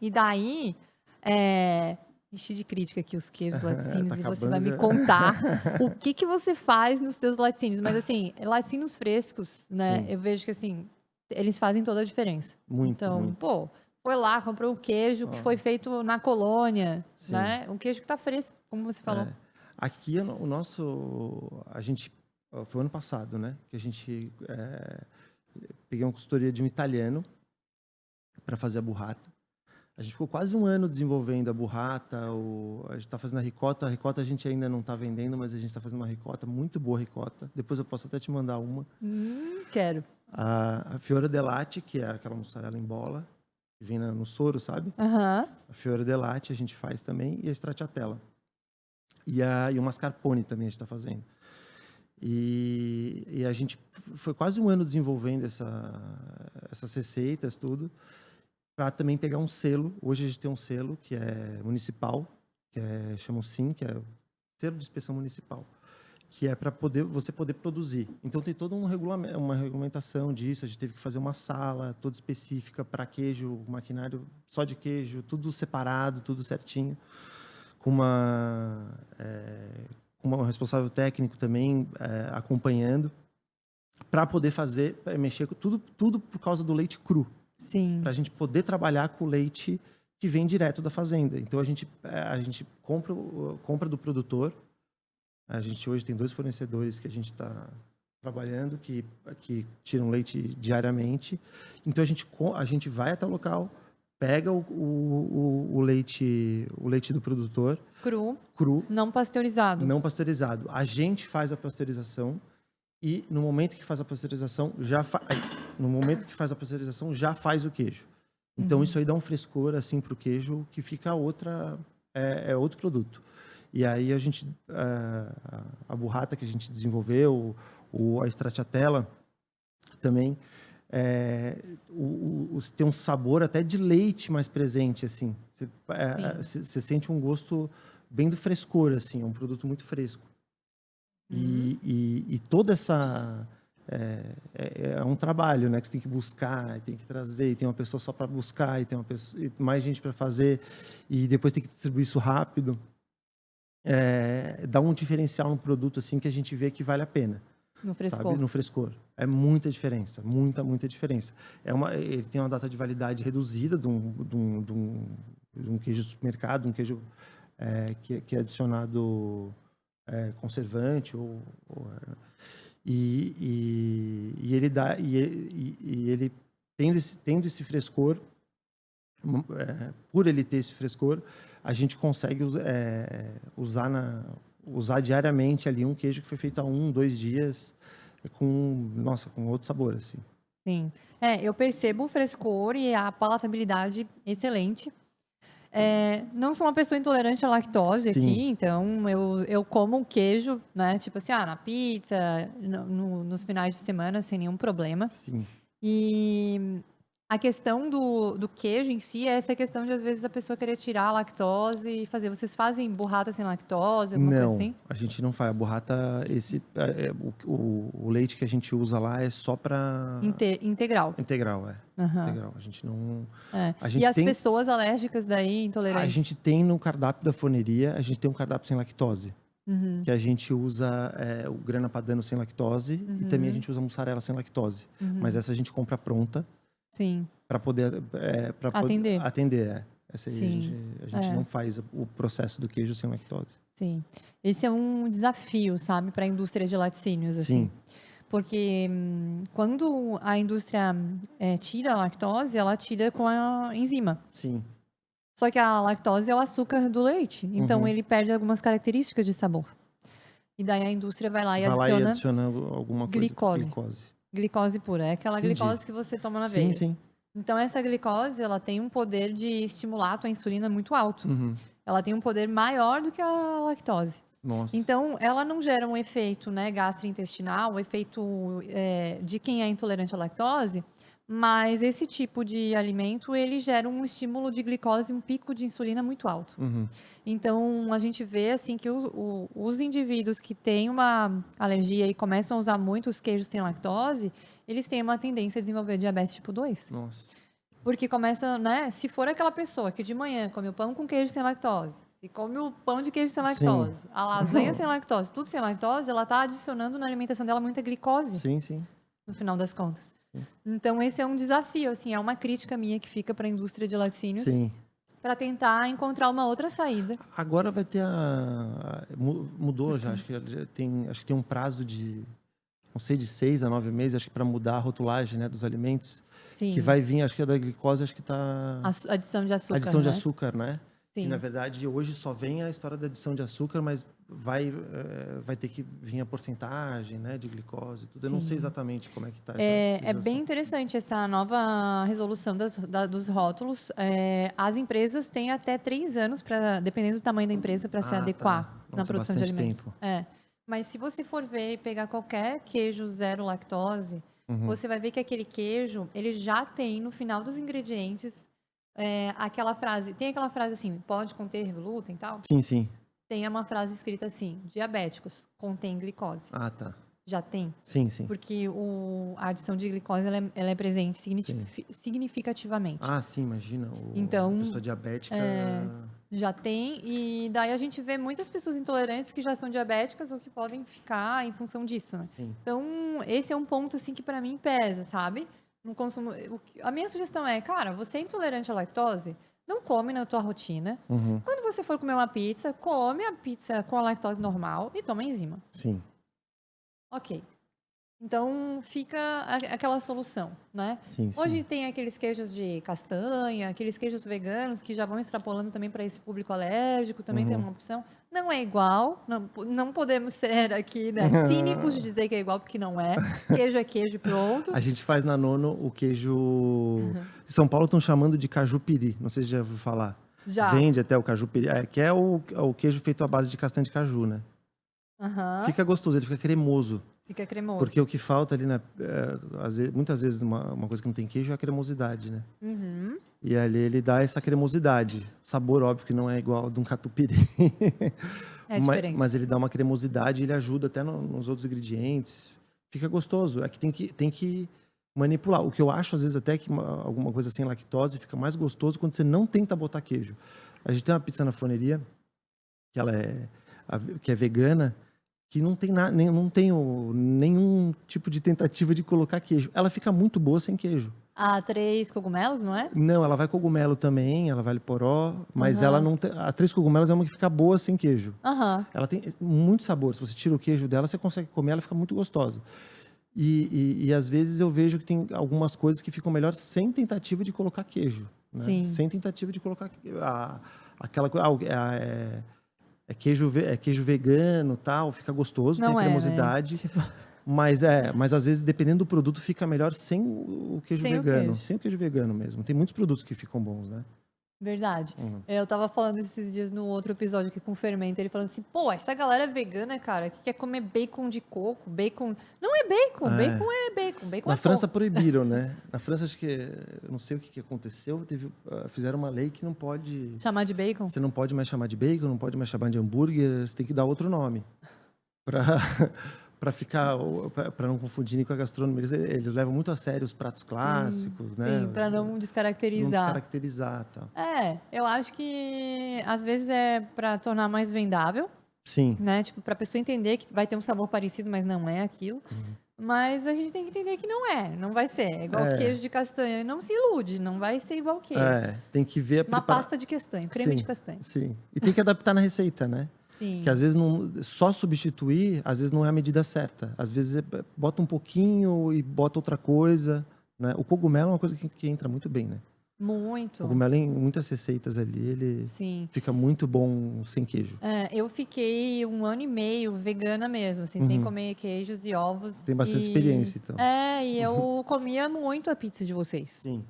E daí, enchi de crítica aqui os queijos Tá laticínios e você vai acabando me já. contar o que que você faz nos teus laticínios. Mas, assim, laticínios frescos, né? Sim. Eu vejo que, assim, eles fazem toda a diferença. Muito, Então, muito. pô, foi lá, comprou um queijo que Ó, foi feito na colônia, sim. né? Um queijo que tá fresco, como você falou. É. Aqui o nosso. A gente. Foi ano passado, né? Que a gente. Peguei uma consultoria de um italiano para fazer a burrata. A gente ficou quase um ano desenvolvendo a burrata. A gente está fazendo a ricota. A ricota a gente ainda não está vendendo, mas a gente está fazendo uma ricota, muito boa ricota. Depois eu posso até te mandar uma. Quero. A Fiora Delate, que é aquela mussarela em bola, que vem no soro, sabe? Aham. A Fiora Delate a gente faz também. E a Stracciatella. E o mascarpone também a gente está fazendo. E a gente foi quase um ano desenvolvendo essas receitas, tudo, para também pegar um selo. Hoje a gente tem um selo que é municipal, chama o SIM, que é o selo de inspeção municipal, que é para você poder produzir. Então tem toda uma regulamentação disso. A gente teve que fazer uma sala toda específica para queijo, maquinário só de queijo, tudo separado, tudo certinho, com um responsável técnico também acompanhando, para poder mexer com tudo por causa do leite cru, Sim. para a gente poder trabalhar com o leite que vem direto da fazenda. Então a gente compra do produtor. A gente hoje tem 2 fornecedores que a gente está trabalhando que tiram leite diariamente. Então a gente vai até o local, pega o leite do produtor Cru. Não pasteurizado. não pasteurizado. A gente faz a pasteurização e no momento que faz a pasteurização já faz o queijo. Então isso aí dá um frescor assim pro queijo que fica outro produto. E aí a gente a burrata que a gente desenvolveu, a stracciatella também tem um sabor até de leite mais presente assim. Você sente um gosto bem do frescor, assim, é um produto muito fresco. E toda essa é um trabalho, né, que você tem que buscar, tem que trazer, e tem uma pessoa só para buscar, e tem mais gente para fazer, e depois tem que distribuir isso rápido. Dá um diferencial no produto assim que a gente vê que vale a pena. No frescor. Sabe? No frescor. É muita diferença, muita diferença. Ele tem uma data de validade reduzida de um queijo de supermercado, um queijo que é adicionado conservante e ele dá e ele tendo esse frescor, por ele ter esse frescor, a gente consegue usar diariamente ali um queijo que foi feito há 2 dias com outro sabor assim. Sim. Eu percebo o frescor e a palatabilidade excelente. Não sou uma pessoa intolerante à lactose Sim. aqui, então eu como um queijo, né? Tipo assim, na pizza, nos finais de semana, sem nenhum problema. Sim. E A questão do queijo em si é essa questão de, às vezes, a pessoa querer tirar a lactose e fazer. Vocês fazem burrata sem lactose, alguma coisa Não, assim? a gente não faz. A burrata, o leite que a gente usa lá é só para Integral. integral, Aham. integral. A gente não. É. A E gente as tem, pessoas alérgicas daí, a intolerantes? gente tem no cardápio da forneria, a gente tem um cardápio sem lactose, Uhum. que a gente usa o grana padano sem lactose e também a gente usa mussarela sem lactose. Mas essa a gente compra pronta Sim. para poder Atender. atender. Essa aí Sim. a gente não faz o processo do queijo sem lactose. Sim. Esse é um desafio, sabe, para a indústria de laticínios, assim. Sim, Porque quando a indústria tira a lactose, ela tira com a enzima. sim. Só que a lactose é o açúcar do leite. Então, Uhum. ele perde algumas características de sabor. E daí a indústria vai lá e Vai lá e adiciona adiciona alguma coisa. glicose. Glicose pura. É aquela Entendi. glicose que você toma na Sim, veia. sim. Então, essa glicose, ela tem um poder de estimular a tua insulina muito alto. Uhum. Ela tem um poder maior do que a lactose. Nossa. Então, ela não gera um efeito, né, gastrointestinal, um efeito de quem é intolerante à lactose, mas esse tipo de alimento, ele gera um estímulo de glicose, um pico de insulina muito alto. Uhum. Então, a gente vê, assim, que os indivíduos que têm uma alergia e começam a usar muito os queijos sem lactose, eles têm uma tendência a desenvolver diabetes tipo 2. Nossa. Porque começa, né? Se for aquela pessoa que de manhã come o pão com queijo sem lactose, se come o pão de queijo sem lactose, a lasanha sem lactose, tudo sem lactose, ela tá adicionando na alimentação dela muita glicose, Sim, sim. no final das contas. Sim. Então, esse é um desafio, assim, é uma crítica minha que fica para a indústria de laticínios, Sim. para tentar encontrar uma outra saída. Agora vai ter mudou já, acho que tem um prazo de, não sei, de 6 a 9 meses, acho que para mudar a rotulagem, né, dos alimentos. Sim. Que vai vir, acho que a da glicose, acho que tá Adição de açúcar, adição de né? açúcar, né? Sim. Que na verdade hoje só vem a história da adição de açúcar, mas vai ter que vir a porcentagem, né, de glicose e tudo. Eu não sei exatamente como é que tá essa É legislação. bem interessante essa nova resolução dos rótulos. As empresas têm até 3 anos, dependendo do tamanho da empresa, para se adequar Tá. na Nossa, produção de bastante alimentos. tempo. Mas se você for ver e pegar qualquer queijo zero lactose, você vai ver que aquele queijo, ele já tem no final dos ingredientes aquela frase. Tem aquela frase assim, pode conter glúten e tal? Sim, sim. Tem uma frase escrita assim, diabéticos, contém glicose. Ah, tá. Já tem. Sim, sim. Porque a adição de glicose ela é presente significativamente. Ah, sim, imagina. Então, a pessoa diabética. Já tem, e daí a gente vê muitas pessoas intolerantes que já são diabéticas ou que podem ficar em função disso, né? Sim. Então, esse é um ponto, assim, que pra mim pesa, sabe? No consumo. A minha sugestão é, cara, você é intolerante à lactose? Não come na tua rotina. Uhum. Quando você for comer uma pizza, come a pizza com a lactose normal e toma enzima. Sim. Ok. Então, fica aquela solução, né? Sim, sim. Hoje tem aqueles queijos de castanha, aqueles queijos veganos que já vão extrapolando também para esse público alérgico, também tem uma opção. Não é igual, não podemos ser aqui, né, cínicos de dizer que é igual, porque não é. Queijo é queijo e pronto. A gente faz na Nono o queijo... Em São Paulo estão chamando de cajupiri, não sei se já ouviu falar. Já. Vende até o cajupiri, que é o queijo feito à base de castanha de caju, né? Fica gostoso, ele fica cremoso. Fica cremoso. Porque o que falta ali, muitas vezes, uma coisa que não tem queijo é a cremosidade, né? E ali ele dá essa cremosidade. Sabor, óbvio, que não é igual ao de um catupiry. É diferente. Mas ele dá uma cremosidade e ele ajuda até nos outros ingredientes. Fica gostoso. É que tem que manipular. O que eu acho, às vezes, até que alguma coisa sem lactose fica mais gostoso quando você não tenta botar queijo. A gente tem uma pizza na forneria, que é vegana, que não tem nenhum tipo de tentativa de colocar queijo. Ela fica muito boa sem queijo. A 3 cogumelos, não é? Não, ela vai cogumelo também, ela vai poró, mas ela não tem... A 3 cogumelos é uma que fica boa sem queijo. Ela tem muito sabor. Se você tira o queijo dela, você consegue comer, ela fica muito gostosa. E às vezes eu vejo que tem algumas coisas que ficam melhor sem tentativa de colocar queijo. Né? Sim. Sem tentativa de colocar aquela coisa... É queijo vegano, tal, fica gostoso, Não tem né? cremosidade. Tipo... Mas às vezes, dependendo do produto, fica melhor sem o queijo vegano. Sem o queijo vegano mesmo. Tem muitos produtos que ficam bons, né? Verdade. Uhum. Eu tava falando esses dias no outro episódio aqui com o Fermento, ele falando assim, pô, essa galera vegana, cara, que quer comer bacon de coco, bacon... Não é bacon, bacon é bacon, bacon Na é França porco. proibiram, né? Na França, acho que, eu não sei o que aconteceu, fizeram uma lei que não pode... Chamar de bacon? Você não pode mais chamar de bacon, não pode mais chamar de hambúrguer, você tem que dar outro nome. Para para não confundirem com a gastronomia. Eles levam muito a sério os pratos clássicos, né? Sim, pra não Não descaracterizar. descaracterizar, tal. Eu acho que às vezes é pra tornar mais vendável, Sim. né? Tipo, pra pessoa entender que vai ter um sabor parecido, mas não é aquilo. Mas a gente tem que entender que não vai ser. É igual queijo de castanha. Não se ilude, não vai ser igual queijo. Tem que ver Uma pasta de castanha, creme de castanha. Sim. E tem que adaptar na receita, né? Sim. Que às vezes só substituir, às vezes não é a medida certa. Às vezes bota um pouquinho e bota outra coisa, né? O cogumelo é uma coisa que entra muito bem, né? Muito. O cogumelo em muitas receitas ali, ele fica muito bom sem queijo. Eu fiquei 1 ano e meio vegana mesmo, assim, sem comer queijos e ovos. Tem bastante experiência, então. E eu comia muito a pizza de vocês. Sim.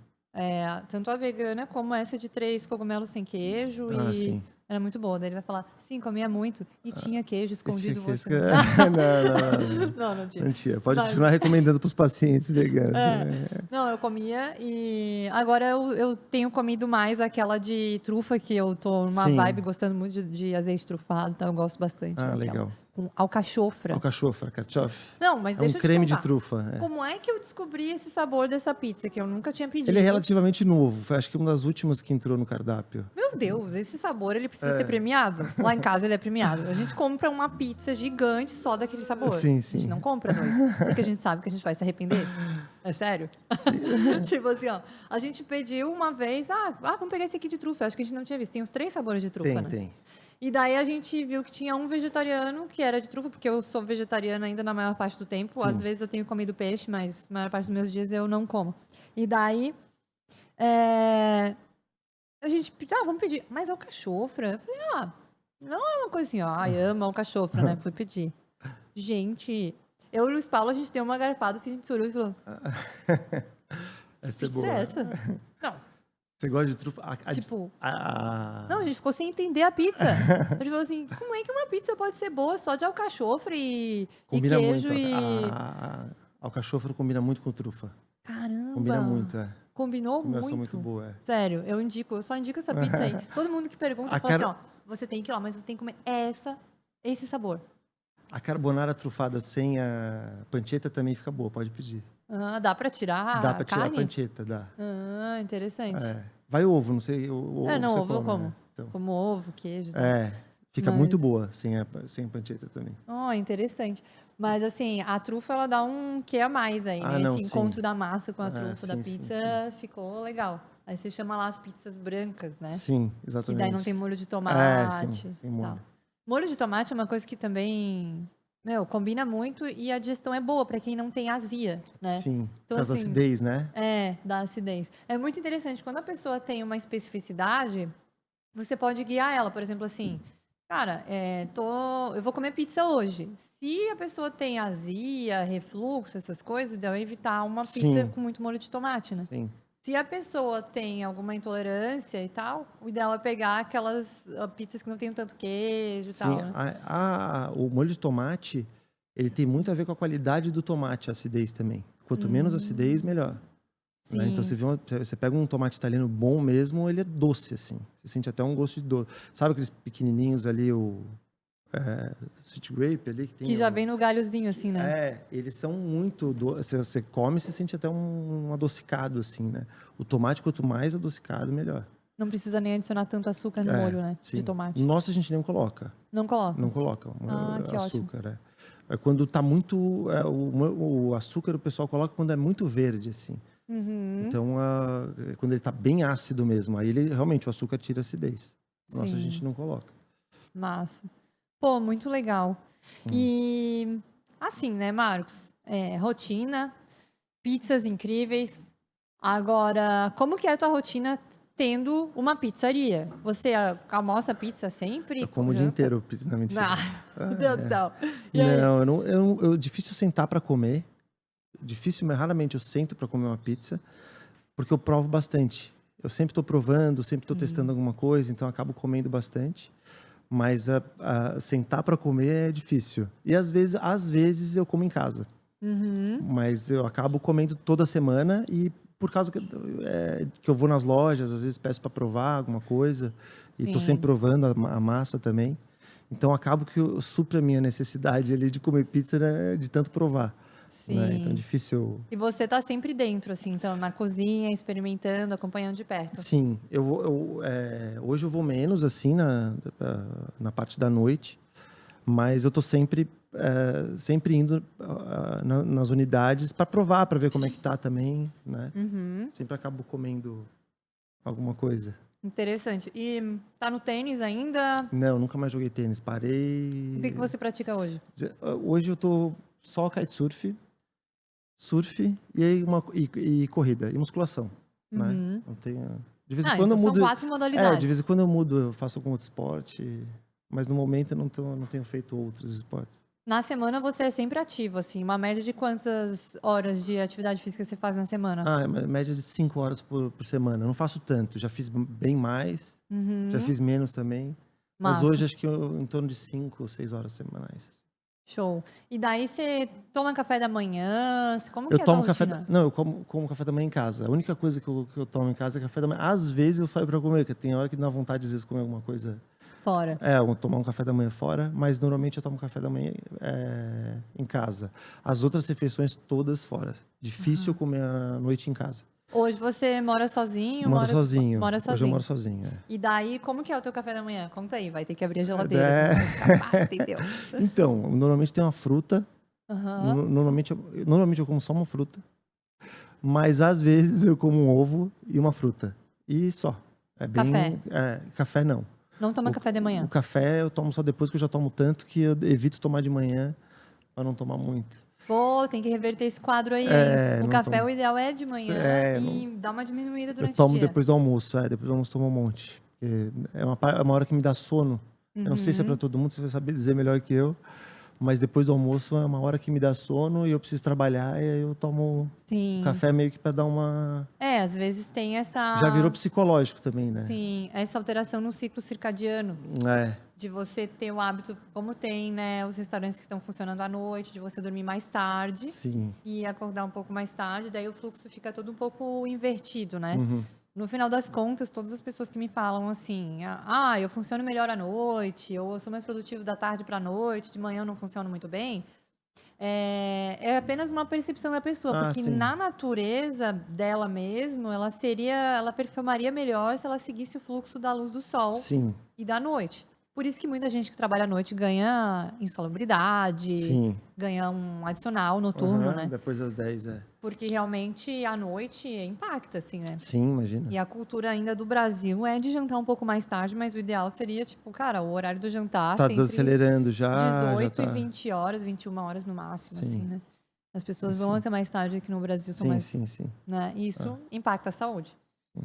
Tanto a vegana como essa de 3 cogumelos sem queijo. Sim. Era muito boa. Daí ele vai falar, sim, comia muito. E tinha queijo escondido você. Não tinha. Não tinha. Pode continuar recomendando para os pacientes veganos. Não, eu comia e agora eu tenho comido mais aquela de trufa, que eu tô numa vibe gostando muito de azeite trufado, então eu gosto bastante. Legal. Com alcachofra. Alcachofra, cachof. Não, mas deixa eu te creme contar. de trufa. Como é que eu descobri esse sabor dessa pizza, que eu nunca tinha pedido? Ele é relativamente novo. Foi, acho que uma das últimas que entrou no cardápio. Meu Deus, esse sabor, ele precisa ser premiado? Lá em casa ele é premiado. A gente compra uma pizza gigante só daquele sabor. Sim. A gente não compra 2, porque a gente sabe que a gente vai se arrepender. É sério? Tipo assim, ó. A gente pediu uma vez, vamos pegar esse aqui de trufa. Acho que a gente não tinha visto. Tem os 3 sabores de trufa, né? Tem. E daí a gente viu que tinha um vegetariano que era de trufa, porque eu sou vegetariana ainda na maior parte do tempo. Sim. Às vezes eu tenho comido peixe, mas na maior parte dos meus dias eu não como. E daí a gente pediu, vamos pedir. Mas alcachofra? Eu falei, não é uma coisa assim, amo alcachofra, né? Fui pedir. Gente, eu e o Luiz Paulo, a gente deu uma garfada, assim, a gente olhou e falou... Essa é pizza boa. é essa? Não. Você gosta de trufa? Não, a gente ficou sem entender a pizza. A gente falou assim, como é que uma pizza pode ser boa só de alcachofra e queijo muito. Alcachofra combina muito com trufa. Caramba! Combina muito, Combinou Combinação muito. muito boa, Sério, eu só indico essa pizza aí. Todo mundo que pergunta fala assim, você tem que ir lá, mas você tem que comer esse sabor. A carbonara trufada sem a panceta também fica boa, pode pedir. Dá pra tirar Dá pra tirar carne? a panceta, dá. Interessante. Vai ovo, não sei. Ovo ovo eu como. Né? Então, como ovo, queijo. Fica muito boa sem a panceta também. Interessante. Mas assim, a trufa ela dá um quê a mais aí, né? Esse encontro da massa com a trufa da pizza ficou legal. Aí você chama lá as pizzas brancas, né? Sim, exatamente. Que daí não tem molho de tomate. Sem molho. Molho de tomate é uma coisa que também... combina muito e a digestão é boa para quem não tem azia, né? Sim, então, por causa da acidez, né? Da acidez. É muito interessante. Quando a pessoa tem uma especificidade, você pode guiar ela. Por exemplo, assim, cara, eu vou comer pizza hoje. Se a pessoa tem azia, refluxo, essas coisas, o ideal é evitar uma pizza com muito molho de tomate, né? Sim. Se a pessoa tem alguma intolerância e tal, o ideal é pegar aquelas pizzas que não tem tanto queijo e tal. Né? O molho de tomate, ele tem muito a ver com a qualidade do tomate, a acidez também. Quanto menos acidez, melhor. Sim. Né? Então, você pega um tomate italiano bom mesmo, ele é doce, assim. Você sente até um gosto de doce. Sabe aqueles pequenininhos ali, sweet grape ali? Que já vem no galhozinho, assim, né? Eles são muito... Você come, você sente até um adocicado, assim, né? O tomate, quanto mais adocicado, melhor. Não precisa nem adicionar tanto açúcar no molho, né? Sim. De tomate. Nossa, a gente nem coloca. Não coloca? Não coloca. Que açúcar, Quando tá muito... o açúcar o pessoal coloca quando é muito verde, assim. Então, quando ele tá bem ácido mesmo, aí realmente o açúcar tira a acidez. Nossa, a gente não coloca. Massa. Pô, muito legal. E assim, né, Marcos? Rotina, pizzas incríveis. Agora, como que é a tua rotina tendo uma pizzaria? Você almoça pizza sempre? Eu como o dia inteiro pizza, não, mentira. Meu Deus do céu. Não, difícil sentar para comer. Raramente eu sento para comer uma pizza, porque eu provo bastante. Eu sempre estou provando, sempre estou Sim. testando alguma coisa, então acabo comendo bastante. Mas sentar para comer é difícil. E às vezes eu como em casa. Uhum. Mas eu acabo comendo toda semana e por causa que eu vou nas lojas, às vezes peço para provar alguma coisa e estou sempre Sim. provando a massa também. Então acabo que eu supro a minha necessidade ali de comer pizza, né, de tanto provar, né? Então é Sim. difícil. E você tá sempre dentro, assim, então, na cozinha, experimentando, acompanhando de perto. Sim, hoje eu vou menos assim na parte da noite, mas eu tô sempre indo nas unidades para provar, para ver como é que tá também, né? Uhum. Sempre acabo comendo alguma coisa. Interessante. E tá no tênis ainda? Não, nunca mais joguei tênis. O que Parei. você pratica hoje? Hoje eu tô só kitesurf, surf e aí e corrida e musculação, né? Uhum. Não tenho. De vez em Ah, quando eu então são mudo. 4 De vez modalidades. em quando eu mudo, eu faço algum outro esporte, mas no momento eu não tenho feito outros esportes. Na semana você é sempre ativo, assim, uma média de quantas horas de atividade física você faz na semana? Ah, é uma média de 5 horas por semana. Eu não faço tanto, já fiz bem mais, já Uhum. fiz menos também. Mas Massa. hoje acho que em torno de 5 ou 6 horas semanais. Show. E daí você toma café da manhã? Como Eu que é a tua tomo café rotina? Não, eu como café da manhã em casa. A única coisa que eu tomo em casa é café da manhã. Às vezes eu saio para comer, porque tem hora que dá vontade às vezes comer alguma coisa. Fora. Eu tomar um café da manhã fora, mas normalmente eu tomo café da manhã em casa. As outras refeições todas fora. Difícil Aham. comer à noite em casa. Hoje você mora sozinho? Moro sozinho. Mora Hoje eu moro sozinho. sozinho. E daí, como que é o teu café da manhã? Conta aí, vai ter que abrir a geladeira, É. não vai escapar, entendeu? Então, normalmente tem uma fruta. Aham. Normalmente eu como só uma fruta. Mas às vezes eu como um ovo e uma fruta. E só. É Café. bem. Café não. Não toma café de O manhã. café eu tomo só depois que eu já tomo tanto que eu evito tomar de manhã para não tomar muito. Pô, tem que reverter esse quadro aí, hein? O Não café, tomo. o ideal é de manhã Não, e dá uma diminuída eu durante o tomo dia. depois do almoço. Depois do almoço tomo um monte. Porque é uma hora que me dá sono. Eu não sei se é para Uhum. todo mundo, você vai saber dizer melhor que eu. Mas depois do almoço é uma hora que me dá sono e eu preciso trabalhar. E aí eu tomo o Sim. café meio que para dar uma. É, às vezes tem Já virou essa, psicológico também, né? sim, essa alteração no ciclo circadiano. É, De você ter o hábito, como tem, né, os restaurantes que estão funcionando à noite, de você dormir mais tarde sim. e acordar um pouco mais tarde, daí o fluxo fica todo um pouco invertido, né? Uhum. No final das contas, todas as pessoas que me falam assim, eu funciono melhor à noite, ou eu sou mais produtivo da tarde para a noite, de manhã eu não funciono muito bem, é apenas uma percepção da pessoa, Ah, porque sim. na natureza dela mesmo, ela performaria melhor se ela seguisse o fluxo da luz do sol Sim, e da noite. Por isso que muita gente que trabalha à noite ganha insalubridade, sim. ganha um adicional noturno, Aham, né? depois das 10, Porque realmente à noite impacta, assim, né? Sim, imagina. E a cultura ainda do Brasil é de jantar um pouco mais tarde, mas o ideal seria, tipo, cara, o horário do jantar Tá sempre desacelerando já 18 e tá. 20 horas, 21 horas no máximo, assim, Sim, né? As pessoas vão sim. até mais tarde aqui no Brasil, são Sim, mais, sim, sim. né? E Ah, isso impacta a saúde. sim.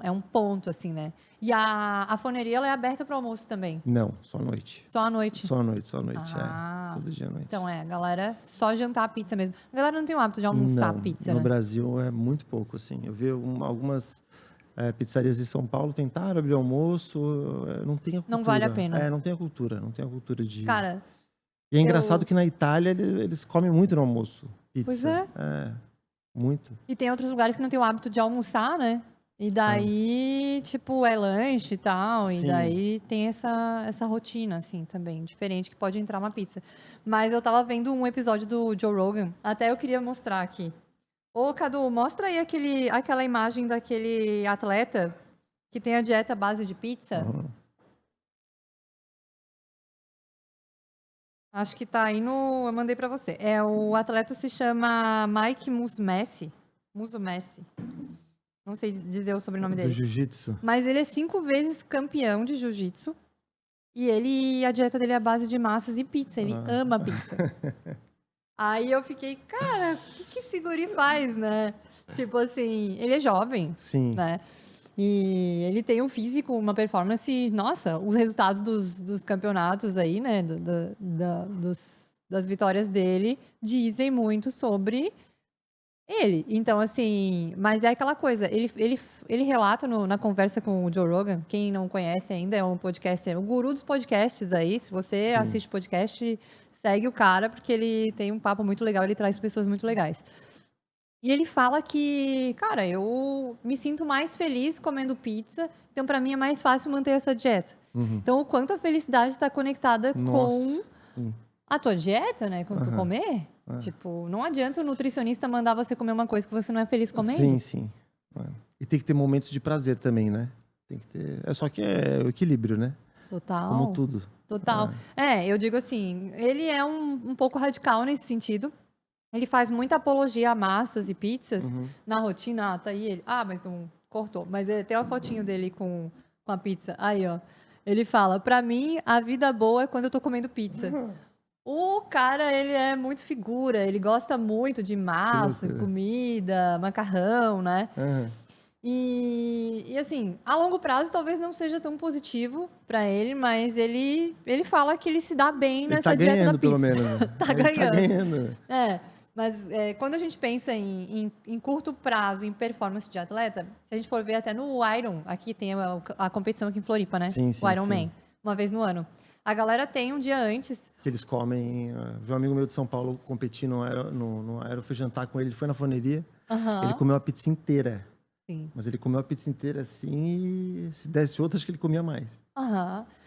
É um ponto, assim, né? E a foneria, ela é aberta para almoço também, Não, só à noite. só à noite. Só à noite, Ah, todo dia à noite. então galera, só jantar pizza mesmo. A galera não tem o hábito de almoçar Não, pizza, no né? Brasil é muito pouco, assim. Eu vi algumas pizzarias de São Paulo tentaram abrir almoço, não tem a Não vale a cultura. pena. Não tem a cultura, não tem a cultura de. Cara, E é engraçado eu. que na Itália eles comem muito no almoço, Pois pizza. é. Muito. E tem outros lugares que não tem o hábito de almoçar, né? E Ah, daí, tipo, é lanche e tal. E sim. daí tem essa rotina, assim, também, diferente, que pode entrar uma pizza. Mas eu tava vendo um episódio do Joe Rogan, até eu queria mostrar aqui. Ô, Cadu, mostra aí aquela imagem daquele atleta que tem a dieta à base de pizza. Aham. Acho que tá aí no. Eu mandei pra você. O atleta se chama Mike Musumeci. Musumeci. Não sei dizer o sobrenome Do dele. jiu-jitsu. Mas ele é 5 vezes campeão de jiu-jitsu. A dieta dele é a base de massas e pizza. Ele Ah. ama pizza. Aí eu fiquei, cara, o que esse guri faz, né? Tipo assim, ele é jovem, Sim, né? E ele tem um físico, uma performance. Nossa, os resultados dos campeonatos aí, né? Das vitórias dele dizem muito sobre Então, assim, mas é aquela coisa, ele relata na conversa com o Joe Rogan, quem não conhece ainda, é um podcast, é o guru dos podcasts aí, se você Sim. assiste podcast, segue o cara, porque ele tem um papo muito legal, ele traz pessoas muito legais. E ele fala que, cara, eu me sinto mais feliz comendo pizza, então pra mim é mais fácil manter essa dieta. Uhum. Então, o quanto a felicidade está conectada com Nossa. Sim. a tua dieta, né? Quando tu Aham. comer. Tipo, não adianta o nutricionista mandar você comer uma coisa que você não é feliz comendo. Sim, sim. E tem que ter momentos de prazer também, né? Tem que ter. Só que é o equilíbrio, né? Total. Como tudo. Total. Eu digo assim, ele é um pouco radical nesse sentido. Ele faz muita apologia a massas e pizzas na rotina. Tá aí ele. Mas não cortou. Mas tem uma fotinho dele com a pizza. Aí, ó. Ele fala, pra mim, a vida boa é quando eu tô comendo pizza. O cara, ele é muito figura. Ele gosta muito de massa, comida, macarrão, né? E assim, a longo prazo talvez não seja tão positivo pra ele, mas ele fala que ele se dá bem nessa dieta da pizza. Pelo menos. Tá ganhando. Tá ganhando. Mas quando a gente pensa em curto prazo, em performance de atleta, se a gente for ver até no Iron, aqui tem a competição aqui em Floripa, né? Sim, sim, o Iron sim. Man, uma vez no ano. A galera tem um dia antes. Que eles comem. Vi um amigo meu de São Paulo competir no Aero, fui jantar com ele foi na forneria. Ele comeu a pizza inteira. Sim. Mas ele comeu a pizza inteira assim e se desse outra, acho que ele comia mais.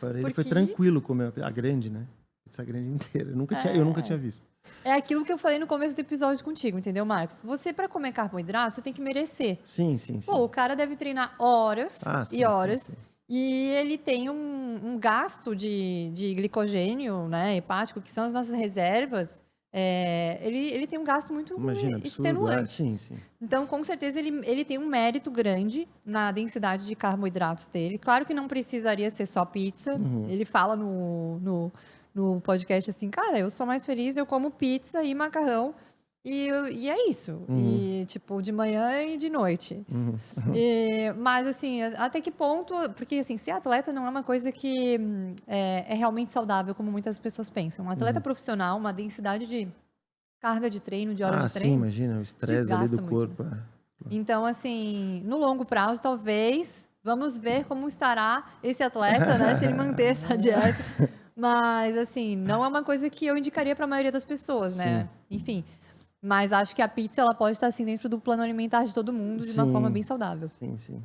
Ele foi tranquilo comer a grande, né? Pizza grande inteira. Eu nunca tinha visto. É aquilo que eu falei no começo do episódio contigo, entendeu, Marcos? Você, pra comer carboidrato, você tem que merecer. Sim, sim, sim. Pô, o cara deve treinar horas e horas. Sim. E ele tem um gasto de glicogênio, né, hepático, que são as nossas reservas. Ele tem um gasto muito extenuante. Sim, sim. Então, com certeza, ele tem um mérito grande na densidade de carboidratos dele. Claro que não precisaria ser só pizza. Ele fala no podcast assim, cara, eu sou mais feliz, eu como pizza e macarrão. E é isso. E, tipo, de manhã e de noite. Mas, assim, até que ponto... Porque, assim, ser atleta não é uma coisa que é realmente saudável, como muitas pessoas pensam. Um atleta profissional, uma densidade de carga de treino, de horas de treino... sim, imagina, o estresse ali do corpo. Então, assim, no longo prazo, talvez... Vamos ver como estará esse atleta, né? Se ele manter essa dieta. Mas, assim, não é uma coisa que eu indicaria para a maioria das pessoas, né? Sim. Enfim... Mas acho que a pizza, ela pode estar assim dentro do plano alimentar de todo mundo, de uma forma bem saudável. Sim, sim.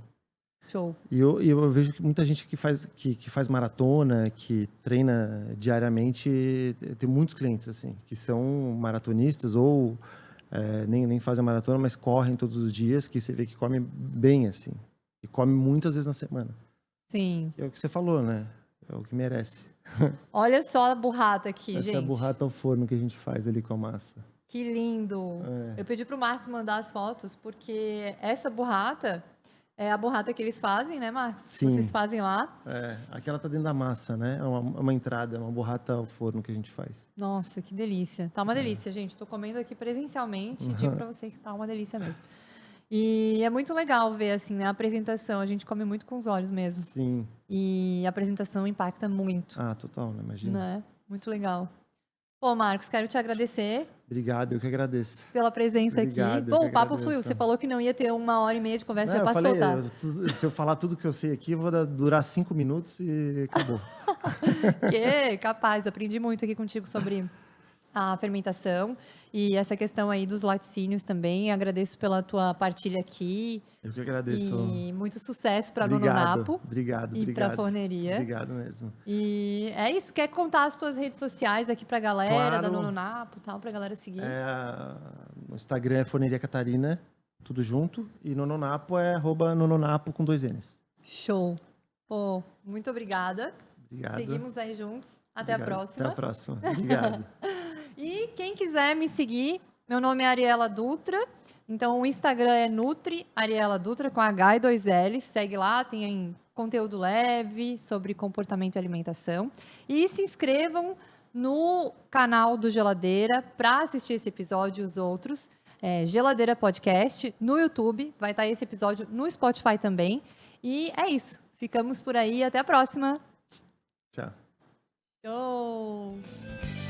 Show. E eu vejo que muita gente que faz maratona, que treina diariamente, tem muitos clientes, assim, que são maratonistas ou nem fazem maratona, mas correm todos os dias, que você vê que come bem, assim. E come muitas vezes na semana. Sim. Que é o que você falou, né? É o que merece. Olha só a burrata aqui, gente. Essa é a burrata ao forno que a gente faz ali com a massa. Que lindo! Eu pedi pro Marcos mandar as fotos, porque essa burrata é a burrata que eles fazem, né, Marcos? Sim. Vocês fazem lá. Aquela tá dentro da massa, né? É uma entrada, uma burrata ao forno que a gente faz. Nossa, que delícia. Tá uma delícia, gente. Tô comendo aqui presencialmente e digo pra vocês que tá uma delícia mesmo. E é muito legal ver, assim, né, a apresentação. A gente come muito com os olhos mesmo. Sim. E a apresentação impacta muito. Total, né? Imagina. Né? Muito legal. Pô, Marcos, quero te agradecer. Obrigado, eu que agradeço. Pela presença aqui. Pô, o papo fluiu. Você falou que não ia ter 1h30 de conversa, já passou, tá? Se eu falar tudo que eu sei aqui, eu vou durar 5 minutos e acabou. Capaz. Aprendi muito aqui contigo sobre a fermentação e essa questão aí dos laticínios também. Agradeço pela tua partilha aqui. Eu que agradeço. E muito sucesso para Nononapo. Obrigado. E para a forneria. Obrigado mesmo. E é isso. Quer contar as tuas redes sociais aqui pra galera da Nononapo e tal, pra galera seguir? No Instagram é Forneria Catarina, tudo junto. E Nononapo é @nononapo com 2 N's. Show. Pô, muito obrigada. Obrigado. Seguimos aí juntos. Até a próxima. Até a próxima. Obrigado. E quem quiser me seguir, meu nome é Ariela Dutra. Então, o Instagram é Nutri Ariela Dutra, com H e 2 L's. Segue lá, tem conteúdo leve sobre comportamento e alimentação. E se inscrevam no canal do Geladeira para assistir esse episódio e os outros. Geladeira Podcast no YouTube. Vai estar esse episódio no Spotify também. E é isso. Ficamos por aí. Até a próxima. Tchau. Show!